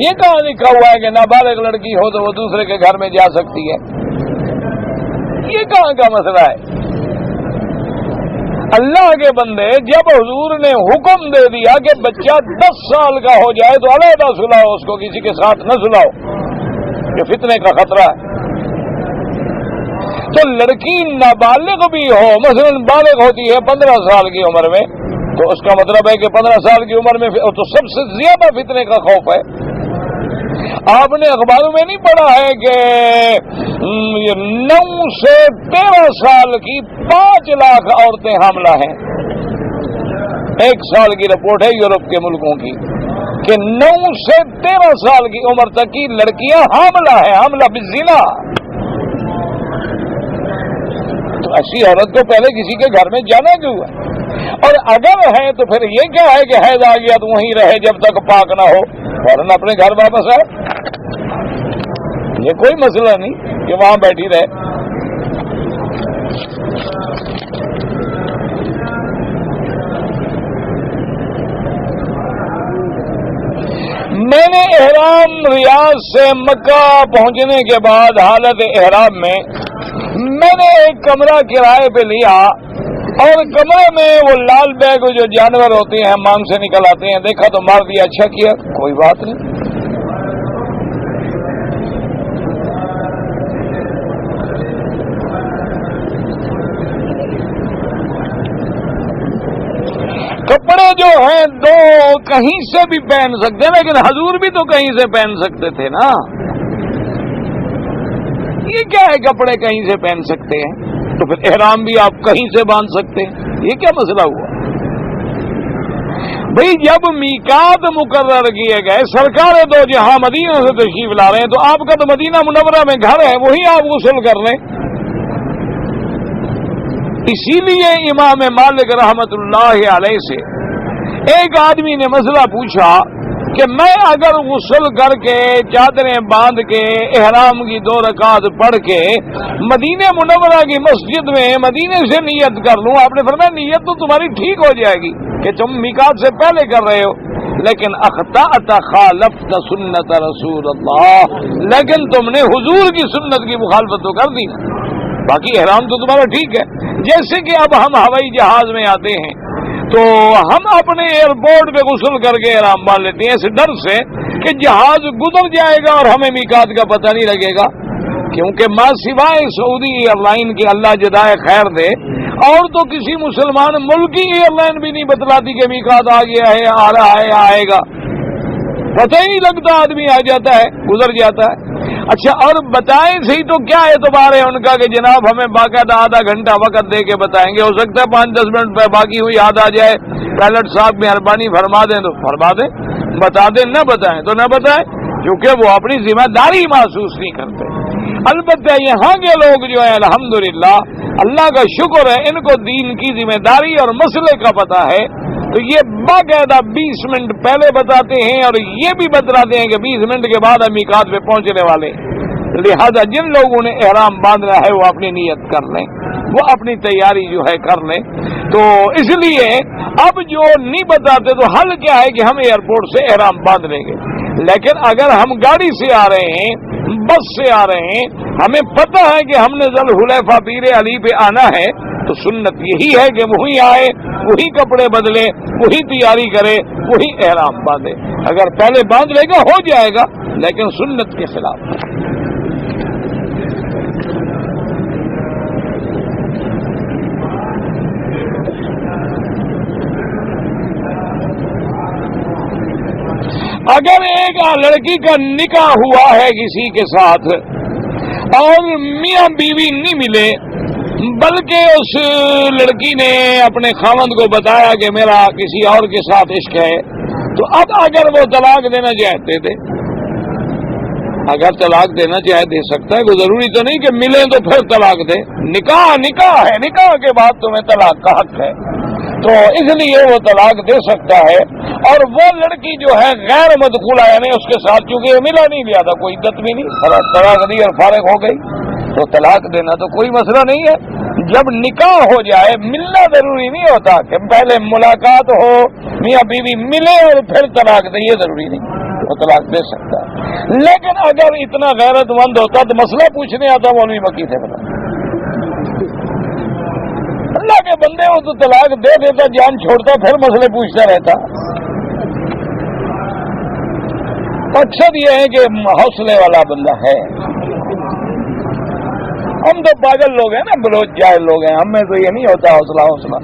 یہ کہاں لکھا ہوا ہے کہ نابالغ لڑکی ہو تو وہ دوسرے کے گھر میں جا سکتی ہے؟ یہ کہاں کا مسئلہ ہے؟ اللہ کے بندے، جب حضور نے حکم دے دیا کہ بچہ 10 سال کا ہو جائے تو علیحدہ سلاؤ اس کو، کسی کے ساتھ نہ سلاؤ، یہ فتنے کا خطرہ ہے۔ تو لڑکی نابالغ بھی ہو، مثلا بالغ ہوتی ہے 15 سال کی عمر میں، تو اس کا مطلب ہے کہ 15 سال کی عمر میں تو سب سے زیادہ فتنے کا خوف ہے۔ آپ نے اخباروں میں نہیں پڑھا ہے کہ 9 سے 13 سال کی 5 لاکھ عورتیں حاملہ ہیں؟ 1 سال کی رپورٹ ہے یورپ کے ملکوں کی کہ 9 سے 13 سال کی عمر تک کی لڑکیاں حاملہ ہیں، حاملہ بالزنا۔ تو ایسی عورت کو پہلے کسی کے گھر میں جانا کیوں ہے؟ اور اگر ہے تو پھر یہ کیا ہے کہ حیض آ گیا تو وہیں رہے جب تک پاک نہ ہو، فوراً اپنے گھر واپس آئے؟ یہ کوئی مسئلہ نہیں کہ وہاں بیٹھی رہے۔ میں نے احرام ریاض سے مکہ پہنچنے کے بعد حالت احرام میں نے ایک کمرہ کرائے پہ لیا، اور کمرے میں وہ لال بیگ جو جانور ہوتے ہیں مانگ سے نکل آتے ہیں، دیکھا تو مار دیا، اچھا کیا، کوئی بات نہیں۔ کپڑے جو ہیں 2 کہیں سے بھی پہن سکتے ہیں، لیکن حضور بھی تو کہیں سے پہن سکتے تھے نا۔ یہ کیا ہے کپڑے کہیں سے پہن سکتے ہیں تو پھر احرام بھی آپ کہیں سے باندھ سکتے ہیں؟ یہ کیا مسئلہ ہوا؟ بھئی جب میقات مقرر کیے گئے، سرکار دو جہاں مدینہ سے تشریف لا رہے ہیں، تو آپ کا تو مدینہ منورہ میں گھر ہے، وہی آپ غسل کر لیں۔ اسی لیے امام مالک رحمت اللہ علیہ سے ایک آدمی نے مسئلہ پوچھا کہ میں اگر غسل کر کے چادریں باندھ کے احرام کی 2 رکعت پڑھ کے مدینہ منورہ کی مسجد میں مدینے سے نیت کر لوں، آپ نے فرمایا نیت تو تمہاری ٹھیک ہو جائے گی کہ تم میقات سے پہلے کر رہے ہو، لیکن اخطأت خالفت سنت رسول اللہ، لیکن تم نے حضور کی سنت کی مخالفت تو کر دی، باقی احرام تو تمہارا ٹھیک ہے۔ جیسے کہ اب ہم ہوائی جہاز میں آتے ہیں تو ہم اپنے ایئرپورٹ پہ غسل کر کے احرام باندھ لیتے ہیں، اس ڈر سے کہ جہاز گزر جائے گا اور ہمیں میقات کا پتہ نہیں لگے گا، کیونکہ ماں سوائے سعودی ایئر لائن کی اللہ جزائے خیر دے اور تو کسی مسلمان ملک کی ایئر لائن بھی نہیں بتلاتی کہ میقات آ گیا ہے، آ رہا ہے، آئے گا، پتہ ہی نہیں لگتا، آدمی آ جاتا ہے، گزر جاتا ہے۔ اچھا، اور بتائیں صحیح تو کیا اعتبار ہے ان کا کہ جناب ہمیں باقاعدہ آدھا گھنٹہ وقت دے کے بتائیں گے؟ ہو سکتا ہے 5-10 منٹ پہ باقی ہوئی یاد آ جائے، پائلٹ صاحب مہربانی فرما دیں تو فرما دیں، بتا دیں نہ بتائیں تو نہ بتائیں، کیونکہ وہ اپنی ذمہ داری محسوس نہیں کرتے۔ البتہ یہاں کے لوگ جو ہیں الحمدللہ اللہ کا شکر ہے، ان کو دین کی ذمہ داری اور مسئلے کا پتہ ہے، تو یہ باقاعدہ 20 منٹ پہلے بتاتے ہیں اور یہ بھی بتلاتے ہیں کہ 20 منٹ کے بعد ہم میقات پہ پہنچنے والے، لہذا جن لوگوں نے احرام باندھنا ہے وہ اپنی نیت کر لیں، وہ اپنی تیاری جو ہے کر لیں۔ تو اس لیے اب جو نہیں بتاتے تو حل کیا ہے کہ ہم ایئرپورٹ سے احرام باندھ لیں گے، لیکن اگر ہم گاڑی سے آ رہے ہیں، بس سے آ رہے ہیں، ہمیں پتہ ہے کہ ہم نے ذوالحلیفہ پیر علی پہ آنا ہے، تو سنت یہی ہے کہ وہی آئے، وہی کپڑے بدلے، وہی تیاری کرے، وہی احرام باندھے۔ اگر پہلے باندھ لے گا ہو جائے گا، لیکن سنت کے خلاف۔ اگر ایک لڑکی کا نکاح ہوا ہے کسی کے ساتھ اور میاں بیوی نہیں ملے، بلکہ اس لڑکی نے اپنے خاوند کو بتایا کہ میرا کسی اور کے ساتھ عشق ہے، تو اب اگر وہ طلاق دینا چاہتے تھے، اگر طلاق دینا چاہے دے سکتا ہے، کوئی ضروری تو نہیں کہ ملیں تو پھر طلاق دے، نکاح ہے، نکاح کے بعد تمہیں طلاق کا حق ہے۔ تو اس لیے وہ طلاق دے سکتا ہے. اور وہ لڑکی جو ہے غیر مدخولہ یعنی اس کے ساتھ چونکہ یہ ملا نہیں لیا تھا، کوئی عدت بھی نہیں، طلاق دی اور فارغ ہو گئی، تو طلاق دینا تو کوئی مسئلہ نہیں ہے. جب نکاح ہو جائے ملنا ضروری نہیں ہوتا کہ پہلے ملاقات ہو، میاں بیوی ملے اور پھر طلاق دے، یہ ضروری نہیں، وہ طلاق دے سکتا ہے. لیکن اگر اتنا غیرت مند ہوتا تو مسئلہ پوچھنے آتا مولوی مکی سے، بتا اللہ کے بندے وہ تو طلاق دے دیتا، جان چھوڑتا، پھر مسئلے پوچھتا رہتا. مقصد یہ ہے کہ حوصلے والا بندہ ہے. ہم تو پاگل لوگ ہیں نا، بلوچ جاہل لوگ ہیں، ہم میں تو یہ نہیں ہوتا حوصلہ.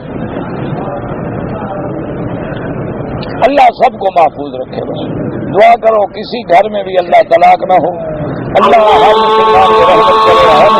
اللہ سب کو محفوظ رکھے. بس دعا کرو کسی گھر میں بھی اللہ طلاق نہ ہو. اللہ ہر مسلمان کی رحمت کرے، ہر